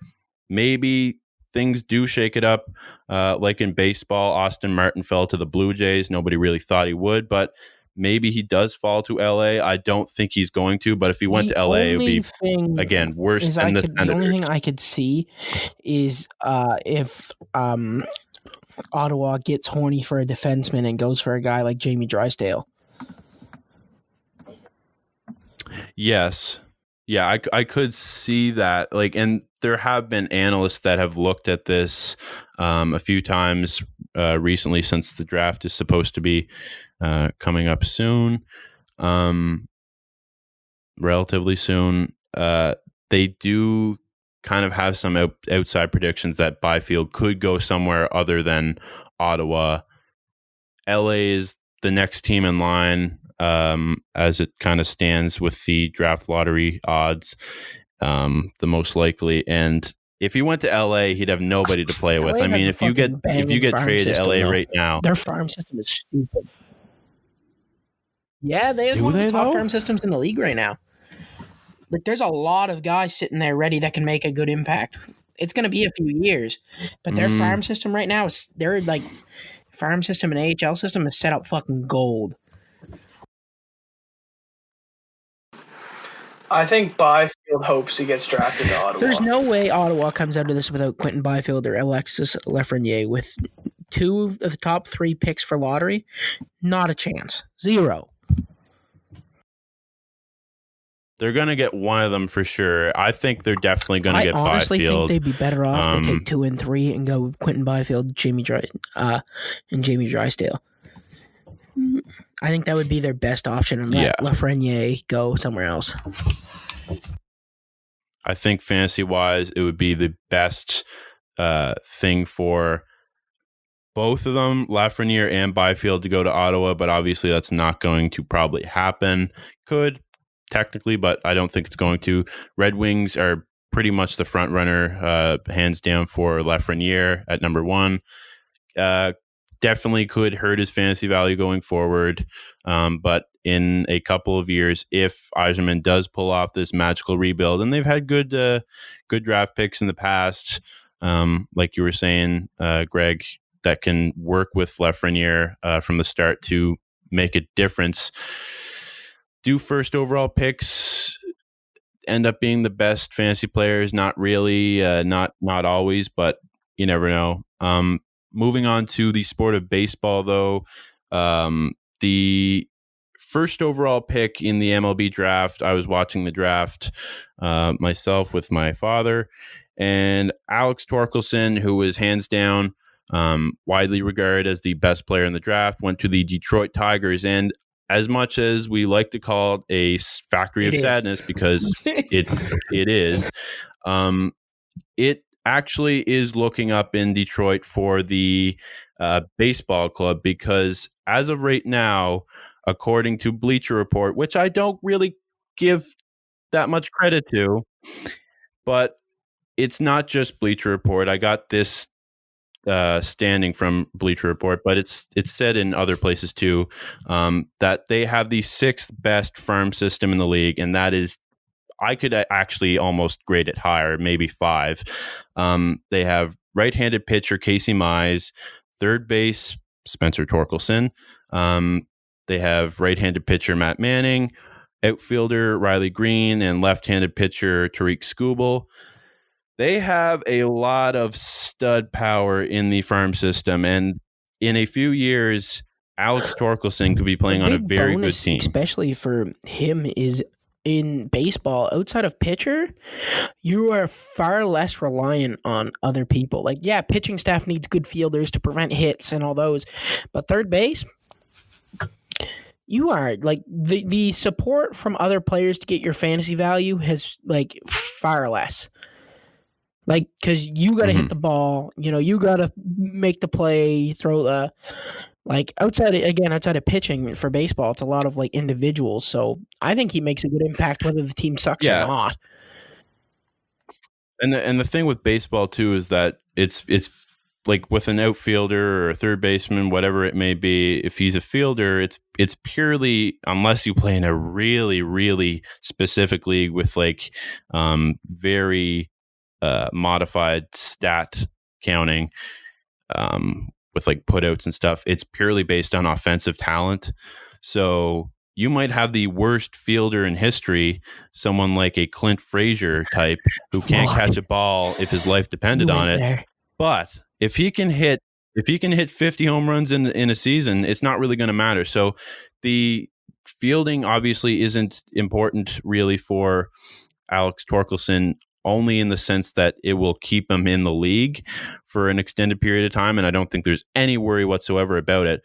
Maybe things do shake it up. Like in baseball, Austin Martin fell to the Blue Jays. Nobody really thought he would, but maybe he does fall to LA. I don't think he's going to, but if he went to LA, it would be, again, worse than the Senators. The only thing I could see is if Ottawa gets horny for a defenseman and goes for a guy like Jamie Drysdale. Yes. Yeah, I could see that. Like, and there have been analysts that have looked at this a few times recently, since the draft is supposed to be coming up soon, relatively soon. They do kind of have some outside predictions that Byfield could go somewhere other than Ottawa. LA is the next team in line, as it kind of stands with the draft lottery odds, the most likely. And if he went to LA, he'd have nobody to play with. I mean, if you get traded to LA right now, their farm system is stupid. Yeah, they have one of the top farm systems in the league right now. Like, there's a lot of guys sitting there ready that can make a good impact. It's going to be a few years, but their farm system right now is farm system and AHL system is set up fucking gold. I think Byfield hopes he gets drafted to Ottawa. There's no way Ottawa comes out of this without Quentin Byfield or Alexis Lafreniere with 2 of the top 3 picks for lottery. Not a chance. 0. They're going to get one of them for sure. I think they're definitely going to get Byfield. I honestly think they'd be better off to take 2 and 3 and go Quentin Byfield, and Jamie Drysdale. I think that would be their best option, and let Lafreniere go somewhere else. I think fantasy-wise, it would be the best thing for both of them, Lafreniere and Byfield, to go to Ottawa, but obviously that's not going to probably happen. Could, technically, but I don't think it's going to. Red Wings are pretty much the front runner, hands down, for Lafreniere at number 1. Definitely could hurt his fantasy value going forward, but in a couple of years, if Yzerman does pull off this magical rebuild, and they've had good draft picks in the past, like you were saying, Greg, that can work with Lafreniere from the start to make a difference. Do first overall picks end up being the best fantasy players? Not really, not always, but you never know. moving on to the sport of baseball, though, the first overall pick in the MLB draft, I was watching the draft myself with my father, and Alex Torkelson, who was hands down widely regarded as the best player in the draft, went to the Detroit Tigers. And as much as we like to call it a factory of sadness, because it is, it actually is looking up in Detroit for the baseball club, because as of right now, according to Bleacher Report, which I don't really give that much credit to, but it's not just Bleacher Report. I got this standing from Bleacher Report, but it's said in other places too, that they have the 6th best farm system in the league, and that is, I could actually almost grade it higher, maybe 5. They have right-handed pitcher Casey Mize, third base Spencer Torkelson. They have right-handed pitcher Matt Manning, outfielder Riley Green, and left-handed pitcher Tariq Skubal. They have a lot of stud power in the farm system, and in a few years, Alex Torkelson could be playing on a very good team. Especially for him, is in baseball, outside of pitcher, you are far less reliant on other people. Like, yeah, pitching staff needs good fielders to prevent hits and all those, but third base, you are like the support from other players to get your fantasy value has like far less. Like, because you got to hit the ball, you got to make the play, throw the, like, outside of pitching for baseball, it's a lot of like individuals. So I think he makes a good impact whether the team sucks or not. And the thing with baseball too is that it's like with an outfielder or a third baseman, whatever it may be, if he's a fielder, it's purely, unless you play in a really, really specific league with like very modified stat counting, with like putouts and stuff, it's purely based on offensive talent. So you might have the worst fielder in history, someone like a Clint Frazier type, who can't catch a ball if his life depended on it. There. But if he can hit 50 home runs in a season, it's not really going to matter. So the fielding obviously isn't important really for Alex Torkelson, only in the sense that it will keep him in the league for an extended period of time, and I don't think there's any worry whatsoever about it.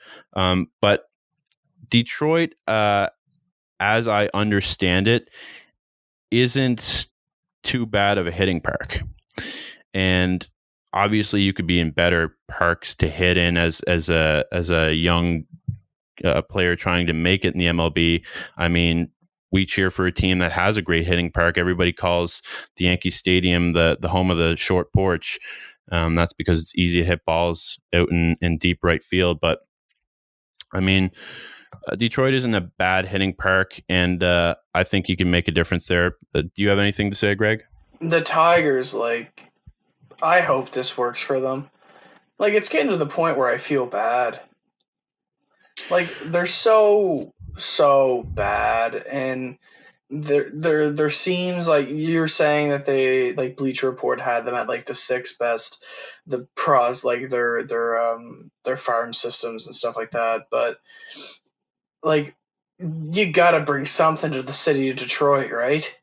But Detroit, as I understand it, isn't too bad of a hitting park, and obviously you could be in better parks to hit in as a young player trying to make it in the MLB. I mean, we cheer for a team that has a great hitting park. Everybody calls the Yankee Stadium the home of the short porch. That's because it's easy to hit balls out in deep right field. But I mean, Detroit isn't a bad hitting park, and I think you can make a difference there. Do you have anything to say, Greg? The Tigers, like, I hope this works for them. Like, it's getting to the point where I feel bad. Like, they're so bad, and there seems like you're saying that they, like, Bleacher Report had them at like the 6th best, the pros, like their farm systems and stuff like that. But like, you gotta bring something to the city of Detroit, right?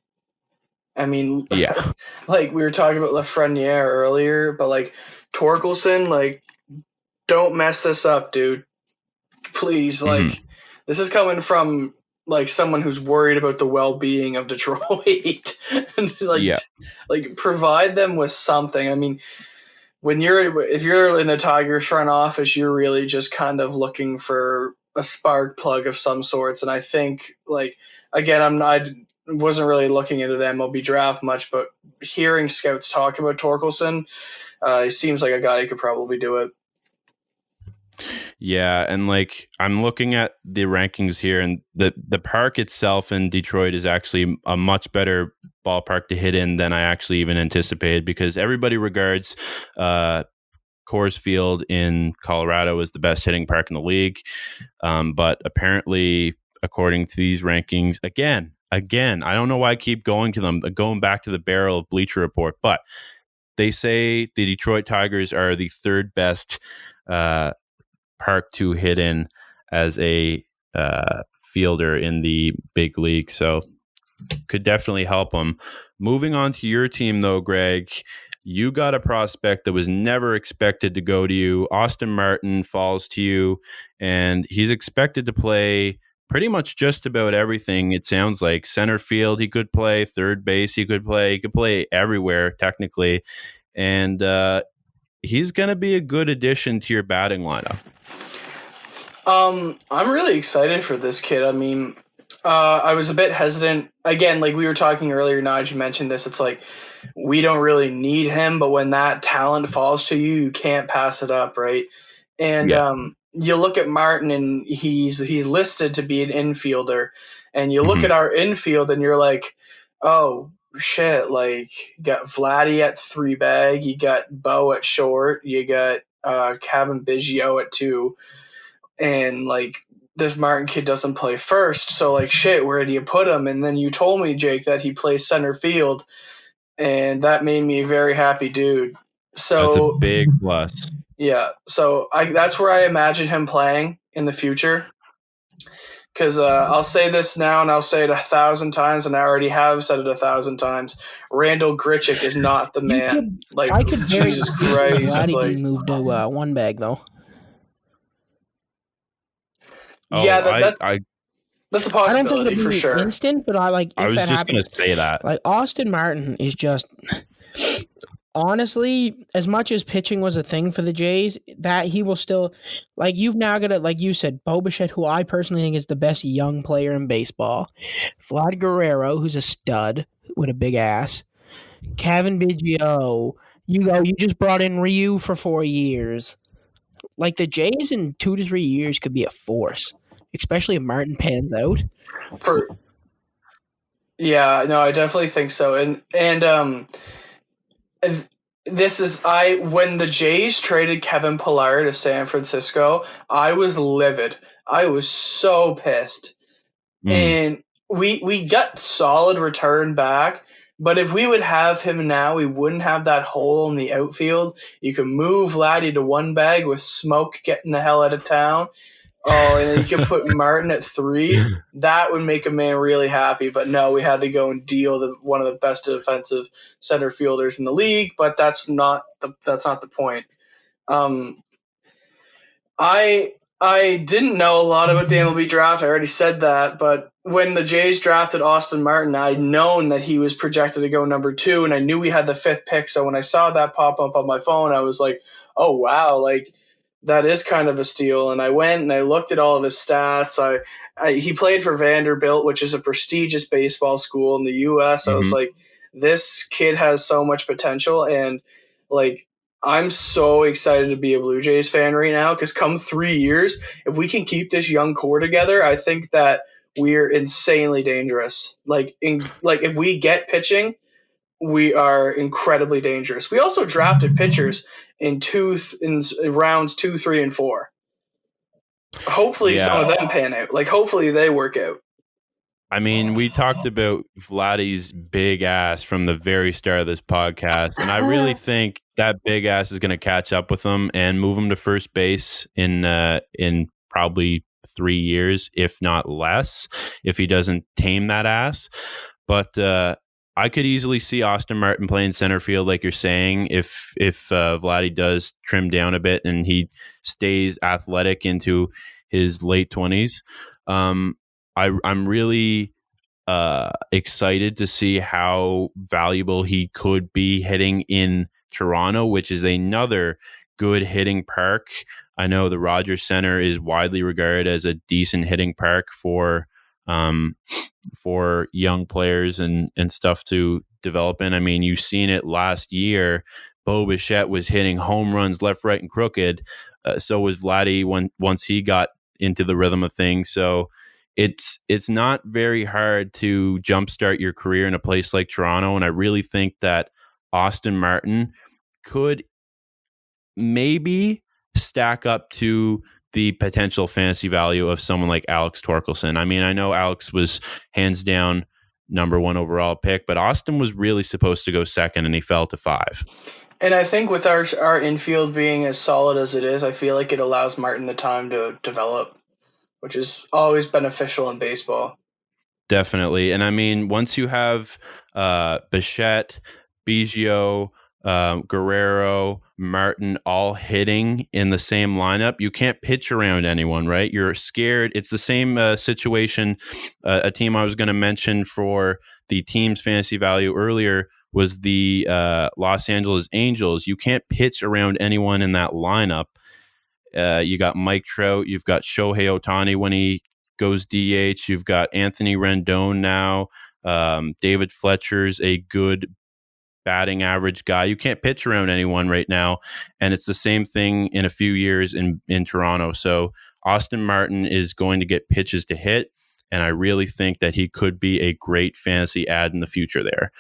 I mean, yeah. Like we were talking about Lafreniere earlier, but like Torkelson, like, don't mess this up, dude. Please, like, this is coming from like someone who's worried about the well-being of Detroit. And like provide them with something. I mean, if you're in the Tigers front office, you're really just kind of looking for a spark plug of some sorts. And I think, like, again, I wasn't really looking into the MLB draft much, but hearing scouts talk about Torkelson, he seems like a guy who could probably do it. Yeah, and like I'm looking at the rankings here, and the park itself in Detroit is actually a much better ballpark to hit in than I actually even anticipated, because everybody regards Coors Field in Colorado as the best hitting park in the league. But apparently, according to these rankings, again, I don't know why I keep going to them, going back to the barrel of Bleacher Report, but they say the Detroit Tigers are the third best park to hit in as a fielder in the big league. So could definitely help them. Moving on to your team, though, Greg, you got a prospect that was never expected to go to you. Austin Martin falls to you, and he's expected to play pretty much just about everything. It sounds like center field he could play, third base he could play everywhere technically, and he's going to be a good addition to your batting lineup. I'm really excited for this kid. I mean, I was a bit hesitant. Again, like we were talking earlier, Nigel mentioned this. It's like we don't really need him, but when that talent falls to you, you can't pass it up, right? And Yeah. you look at Martin, and he's listed to be an infielder, and you look Mhm. at our infield, and you're like, oh shit! Like you got Vladdy at 3 bag, you got Bo at short, you got Kevin Biggio at 2. And like this Martin kid doesn't play first, so like shit, where do you put him? And then you told me, Jake, that he plays center field, and that made me a very happy dude. That's a So big plus. yeah, so that's where I imagine him playing in the future. Because I'll say this now, and I'll say it 1,000 times, and I already have said it 1,000 times. Randall Grichuk is not the man. I could very Jesus much see Christ, Vladdy like being moved to one bag though. yeah, I that's a I don't think possibility it'll for be sure. instant, but if was that just going happens, to say that. like Austin Martin is just honestly, as much as pitching was a thing for the Jays, that he will still like you've now got to like you said, Bo Bichette, who I personally think is the best young player in baseball, Vlad Guerrero, who's a stud with a big ass, Kevin Biggio. You just brought in Ryu for 4 years. Like the Jays in 2 to 3 years could be a force, especially if Martin pans out. Yeah, no, I definitely think so. And this is when the Jays traded Kevin Pillar to San Francisco, I was livid. I was so pissed. And we got solid return back, but if we would have him now, we wouldn't have that hole in the outfield. You can move Laddie to 1 bag with Smoke getting the hell out of town. Oh, and then you can put Martin at 3. That would make a man really happy. But no, we had to go and deal one of the best defensive center fielders in the league. But that's not the point. I didn't know a lot about the MLB draft. I already said that. But when the Jays drafted Austin Martin, I'd known that he was projected to go number 2, and I knew we had the 5th pick. So when I saw that pop up on my phone, I was like, oh wow, like that is kind of a steal. And I went and I looked at all of his stats. He played for Vanderbilt, which is a prestigious baseball school in the U.S. I was like, this kid has so much potential, and like I'm so excited to be a Blue Jays fan right now because come 3 years, if we can keep this young core together, I think that we're insanely dangerous. Like if we get pitching, we are incredibly dangerous. We also drafted pitchers in rounds 2, 3, and 4. Hopefully, some of them pan out. Like hopefully they work out. I mean, we talked about Vladdy's big ass from the very start of this podcast, and I really think that big ass is going to catch up with him and move him to first base in probably 3 years, if not less, if he doesn't tame that ass. But I could easily see Austin Martin playing center field, like you're saying, if Vladdy does trim down a bit and he stays athletic into his late 20s. I'm really excited to see how valuable he could be hitting in Toronto, which is another good hitting park. I know the Rogers Center is widely regarded as a decent hitting park for young players and stuff to develop in. I mean, you've seen it last year. Bo Bichette was hitting home runs left, right, and crooked. So was Vladdy once he got into the rhythm of things. So it's not very hard to jumpstart your career in a place like Toronto. And I really think that Austin Martin could maybe stack up to the potential fantasy value of someone like Alex Torkelson. I mean, I know Alex was hands down number 1 overall pick, but Austin was really supposed to go second, and he fell to 5. And I think with our infield being as solid as it is, I feel like it allows Martin the time to develop, which is always beneficial in baseball. Definitely. And I mean, once you have Bichette, Biggio, Guerrero, Martin all hitting in the same lineup, you can't pitch around anyone, right? You're scared. It's the same situation. A team I was going to mention for the team's fantasy value earlier was the Los Angeles Angels. You can't pitch around anyone in that lineup. You got Mike Trout. You've got Shohei Ohtani when he goes DH. You've got Anthony Rendon now. David Fletcher's a good batting average guy. You can't pitch around anyone right now. And it's the same thing in a few years in Toronto. So Austin Martin is going to get pitches to hit. And I really think that he could be a great fantasy ad in the future there.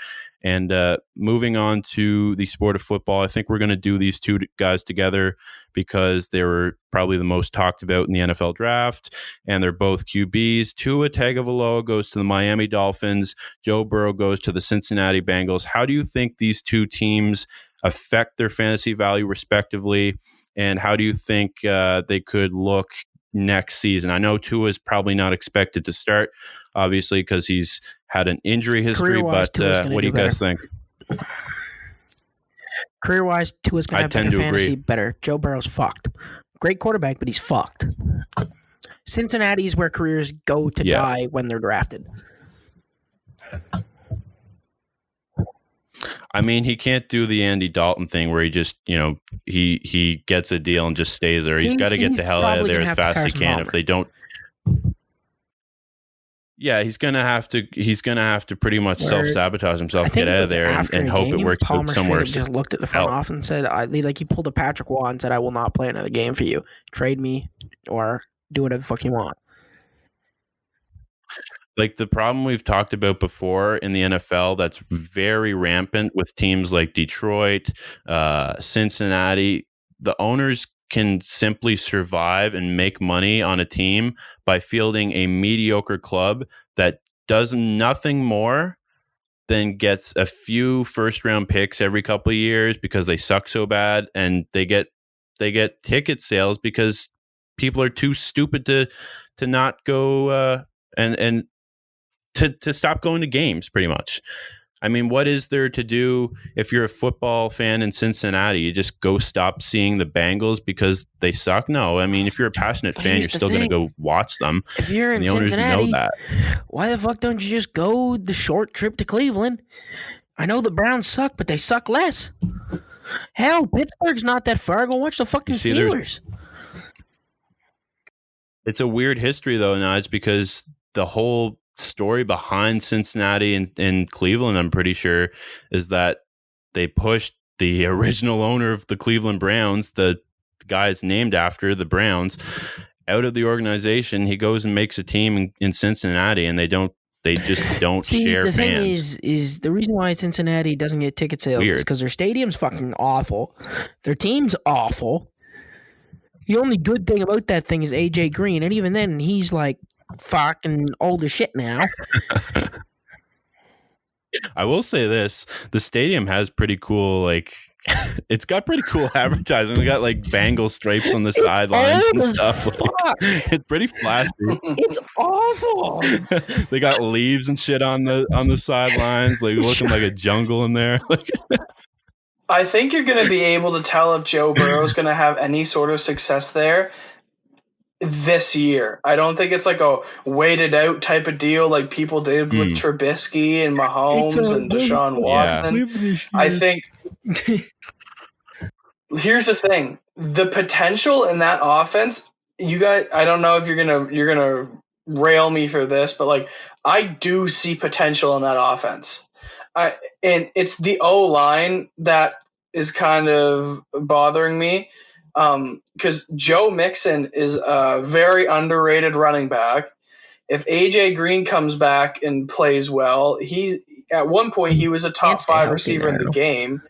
And moving on to the sport of football, I think we're going to do these two guys together because they were probably the most talked about in the NFL draft, and they're both QBs. Tua Tagovailoa goes to the Miami Dolphins. Joe Burrow goes to the Cincinnati Bengals. How do you think these two teams affect their fantasy value respectively, and how do you think they could look next season? I know Tua is probably not expected to start, obviously, because he's had an injury history, but what do you guys think? Career-wise, Tua's going to have better fantasy, better. Joe Burrow's fucked. Great quarterback, but he's fucked. Cincinnati is where careers go to die when they're drafted. I mean, he can't do the Andy Dalton thing where he just, he gets a deal and just stays there. He's got to get the hell out of there as fast as he can. If they don't, he's gonna have to pretty much self-sabotage himself, get out of there, and hope it works out somewhere. Just looked at the front office and said, he pulled a Patrick Waugh and said, "I will not play another game for you. Trade me or do whatever the fuck you want." Like the problem we've talked about before in the NFL that's very rampant with teams like Detroit, Cincinnati, the owners can simply survive and make money on a team by fielding a mediocre club that does nothing more than gets a few first-round picks every couple of years because they suck so bad, and they get ticket sales because people are too stupid to not go and to stop going to games, pretty much. I mean, what is there to do if you're a football fan in Cincinnati? You just go stop seeing the Bengals because they suck? No. I mean, if you're a passionate fan, you're still going to go watch them. If you're in Cincinnati, why the fuck don't you just go the short trip to Cleveland? I know the Browns suck, but they suck less. Hell, Pittsburgh's not that far. Go watch the fucking Steelers. It's a weird history, though, Nige, because the whole story behind Cincinnati and Cleveland, I'm pretty sure, is that they pushed the original owner of the Cleveland Browns, the guy it's named after, the Browns, out of the organization. He goes and makes a team in Cincinnati, and they just don't share the fans. Thing is the reason why Cincinnati doesn't get ticket sales is because their stadium's fucking awful. Their team's awful. The only good thing about that thing is AJ Green, and even then, he's like fucking old as shit now. I will say this: the stadium has pretty cool, it's got pretty cool advertising. We got Bengal stripes on the sidelines and stuff. It's pretty flashy. It's awful. They got leaves and shit on the sidelines, looking like a jungle in there. I think you're going to be able to tell if Joe Burrow's going to have any sort of success there this year. I don't think it's a waited out type of deal like people did with Trubisky and Mahomes and Deshaun Watson. Yeah. I think here's the thing. The potential in that offense, you guys, I don't know if you're gonna rail me for this, but I do see potential in that offense. And it's the O-line that is kind of bothering me. Because Joe Mixon is a very underrated running back. If AJ Green comes back and plays well, at one point he was a top 5 receiver in the game.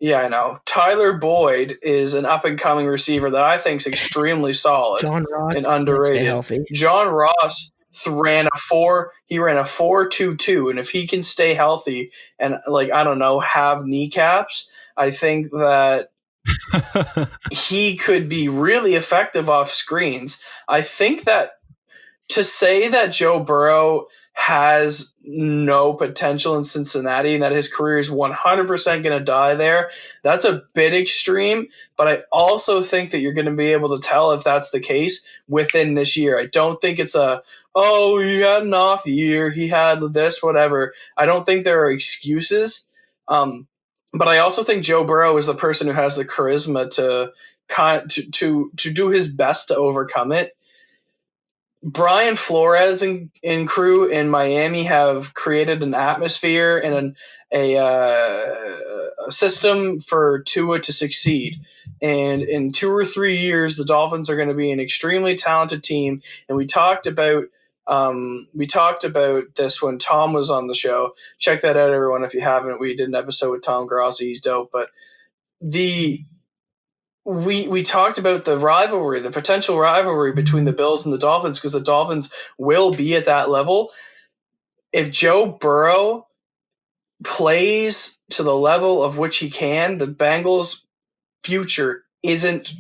I know. Tyler Boyd is an up and coming receiver that I think is extremely solid and underrated. John Ross ran a 4.22, and if he can stay healthy and I don't know, have kneecaps, I think that he could be really effective off screens. I think that to say that Joe Burrow has no potential in Cincinnati and that his career is 100% going to die there, that's a bit extreme. But I also think that you're going to be able to tell if that's the case within this year. I don't think it's he had an off year, he had this, whatever. I don't think there are excuses. But I also think Joe Burrow is the person who has the charisma to do his best to overcome it. Brian Flores and crew in Miami have created an atmosphere and a system for Tua to succeed. And in 2 or 3 years, the Dolphins are going to be an extremely talented team. And we talked about this when Tom was on the show. Check that out, everyone, if you haven't. We did an episode with Tom Grossi. He's dope. But we talked about the rivalry, the potential rivalry between the Bills and the Dolphins, because the Dolphins will be at that level. If Joe Burrow plays to the level of which he can, the Bengals' future isn't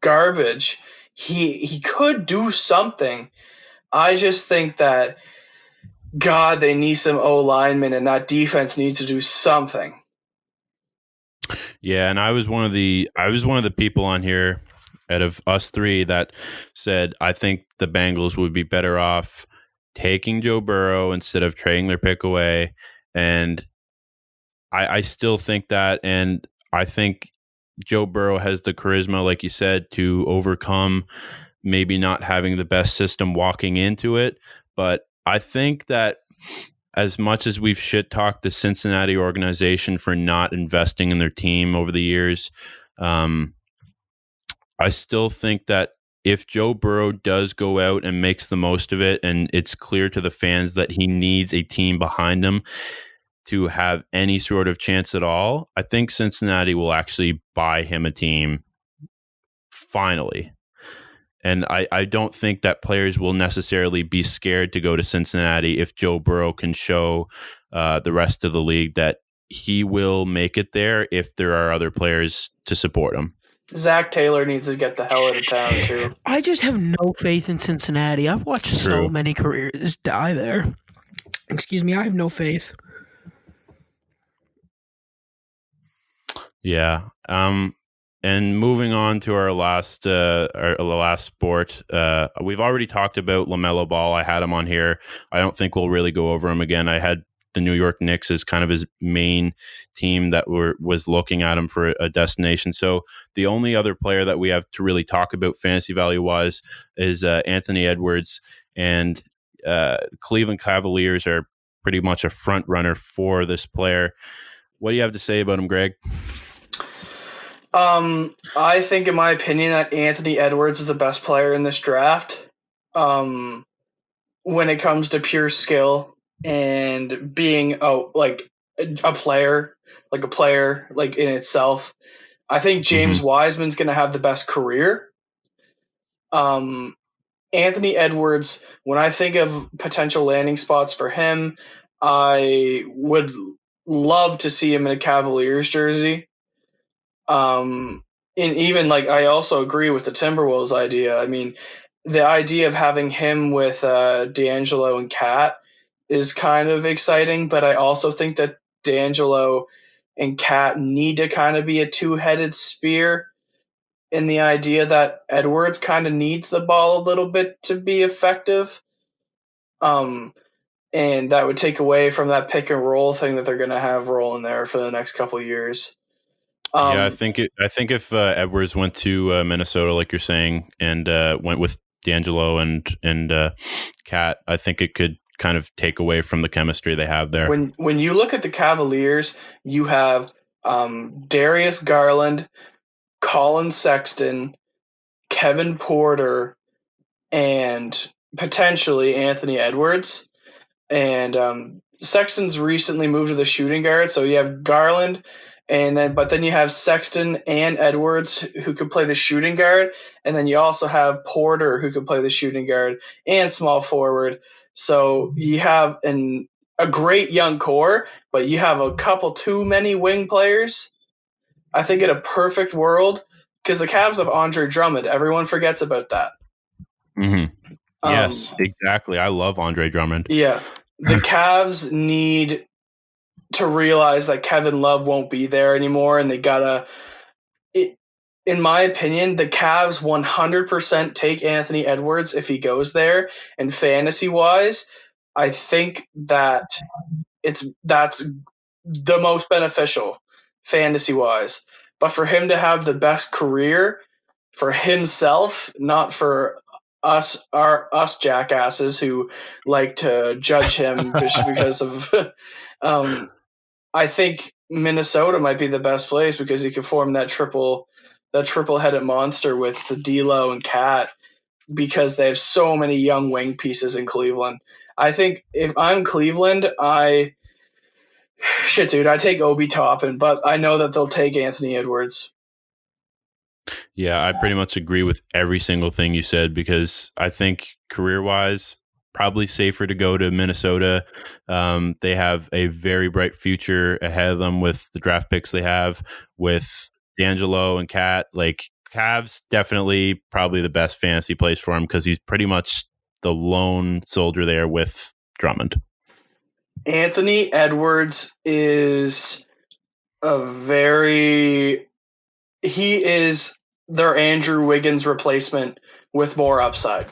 garbage. He could do something. I just think that, God, they need some O-linemen, and that defense needs to do something. Yeah, and I was one of the people on here out of us three that said I think the Bengals would be better off taking Joe Burrow instead of trading their pick away. And I still think that, and I think Joe Burrow has the charisma, like you said, to overcome maybe not having the best system walking into it. But I think that as much as we've shit-talked the Cincinnati organization for not investing in their team over the years, I still think that if Joe Burrow does go out and makes the most of it, and it's clear to the fans that he needs a team behind him to have any sort of chance at all, I think Cincinnati will actually buy him a team finally. And I don't think that players will necessarily be scared to go to Cincinnati if Joe Burrow can show the rest of the league that he will make it there if there are other players to support him. Zach Taylor needs to get the hell out of town, too. I just have no faith in Cincinnati. I've watched so many careers die there. Excuse me, I have no faith. Yeah. And moving on to our last sport, we've already talked about LaMelo Ball. I had him on here. I don't think we'll really go over him again. I had the New York Knicks as kind of his main team that was looking at him for a destination. So the only other player that we have to really talk about fantasy value wise is Anthony Edwards, and Cleveland Cavaliers are pretty much a front runner for this player. What do you have to say about him, Greg? I think, in my opinion, that Anthony Edwards is the best player in this draft. When it comes to pure skill and being a player in itself, I think James Wiseman's going to have the best career. Anthony Edwards, when I think of potential landing spots for him, I would love to see him in a Cavaliers jersey. And even I also agree with the Timberwolves idea. I mean, the idea of having him with D'Angelo and Cat is kind of exciting, but I also think that D'Angelo and Cat need to kind of be a two-headed spear, in the idea that Edwards kind of needs the ball a little bit to be effective. And that would take away from that pick and roll thing that they're going to have rolling there for the next couple of years. Yeah, I think if Edwards went to Minnesota, like you're saying, and went with D'Angelo and Cat, I think it could kind of take away from the chemistry they have there. When you look at the Cavaliers, you have Darius Garland, Colin Sexton, Kevin Porter, and potentially Anthony Edwards. And Sexton's recently moved to the shooting guard, so you have Garland But then you have Sexton and Edwards who could play the shooting guard, and then you also have Porter who could play the shooting guard and small forward. So you have a great young core, but you have a couple too many wing players. I think in a perfect world, because the Cavs have Andre Drummond, everyone forgets about that. Mm-hmm. Yes, exactly. I love Andre Drummond. Yeah, the Cavs need to realize that Kevin Love won't be there anymore, and they gotta. In my opinion, the Cavs 100% take Anthony Edwards if he goes there. And fantasy wise, I think that's the most beneficial fantasy wise. But for him to have the best career for himself, not for us jackasses who like to judge him just because of I think Minnesota might be the best place because he could form that triple-headed monster with the D'Lo and Cat because they have so many young wing pieces in Cleveland. I think if I'm Cleveland, I take Obi Toppin, but I know that they'll take Anthony Edwards. Yeah, I pretty much agree with every single thing you said because I think career-wise, probably safer to go to Minnesota. They have a very bright future ahead of them with the draft picks they have with D'Angelo and Cat. Like Cavs, definitely probably the best fantasy place for him because he's pretty much the lone soldier there with Drummond. Anthony Edwards is he is their Andrew Wiggins replacement with more upside.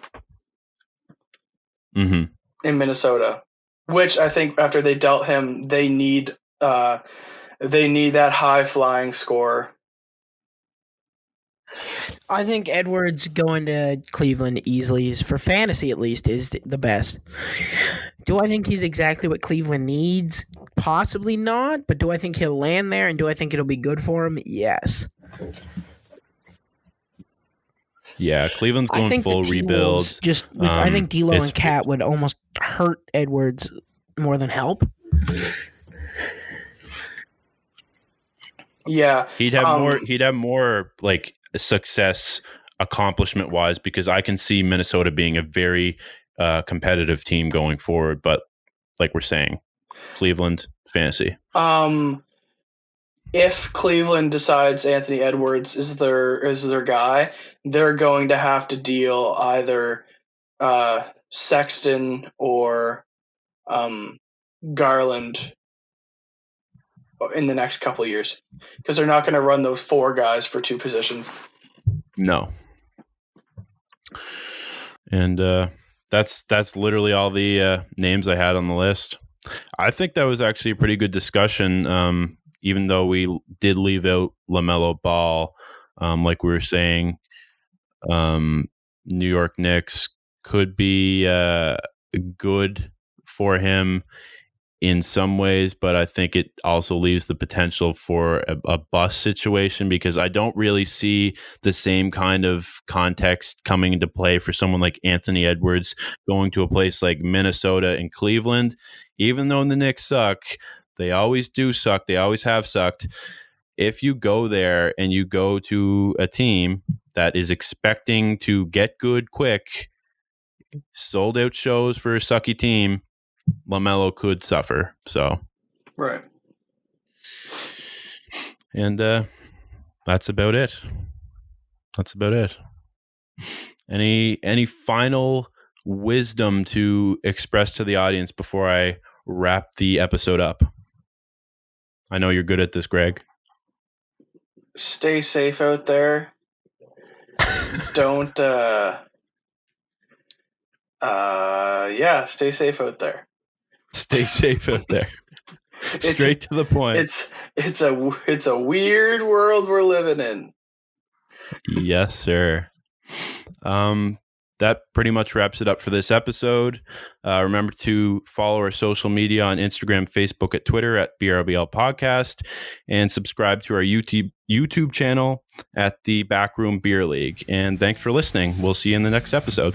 Mm-hmm. In Minnesota, which I think after they dealt him, they need that high flying scorer. I think Edwards going to Cleveland easily, for fantasy at least, is the best. Do I think he's exactly what Cleveland needs? Possibly not, but do I think he'll land there, and do I think it'll be good for him? Yes. Yeah, Cleveland's going full rebuild. I think D'Lo and Cat would almost hurt Edwards more than help. Yeah, he'd have more like success accomplishment wise because I can see Minnesota being a very competitive team going forward. But like we're saying, Cleveland fantasy. If Cleveland decides Anthony Edwards is their guy, they're going to have to deal either Sexton or Garland in the next couple of years because they're not going to run those four guys for two positions. No. And that's literally all the names I had on the list. I think that was actually a pretty good discussion. Even though we did leave out LaMelo Ball, like we were saying, New York Knicks could be good for him in some ways, but I think it also leaves the potential for a bust situation because I don't really see the same kind of context coming into play for someone like Anthony Edwards going to a place like Minnesota and Cleveland. Even though the Knicks suck, they always do suck. They always have sucked. If you go there and you go to a team that is expecting to get good quick, sold out shows for a sucky team, LaMelo could suffer. So, right. And that's about it. Any final wisdom to express to the audience before I wrap the episode up? I know you're good at this, Greg. Stay safe out there. Don't stay safe out there. Stay safe out there. Straight to the point. It's a weird world we're living in. Yes, sir. That pretty much wraps it up for this episode. Remember to follow our social media on Instagram, Facebook, at Twitter at BRBL Podcast, and subscribe to our YouTube channel at the Backroom Beer League. And thanks for listening. We'll see you in the next episode.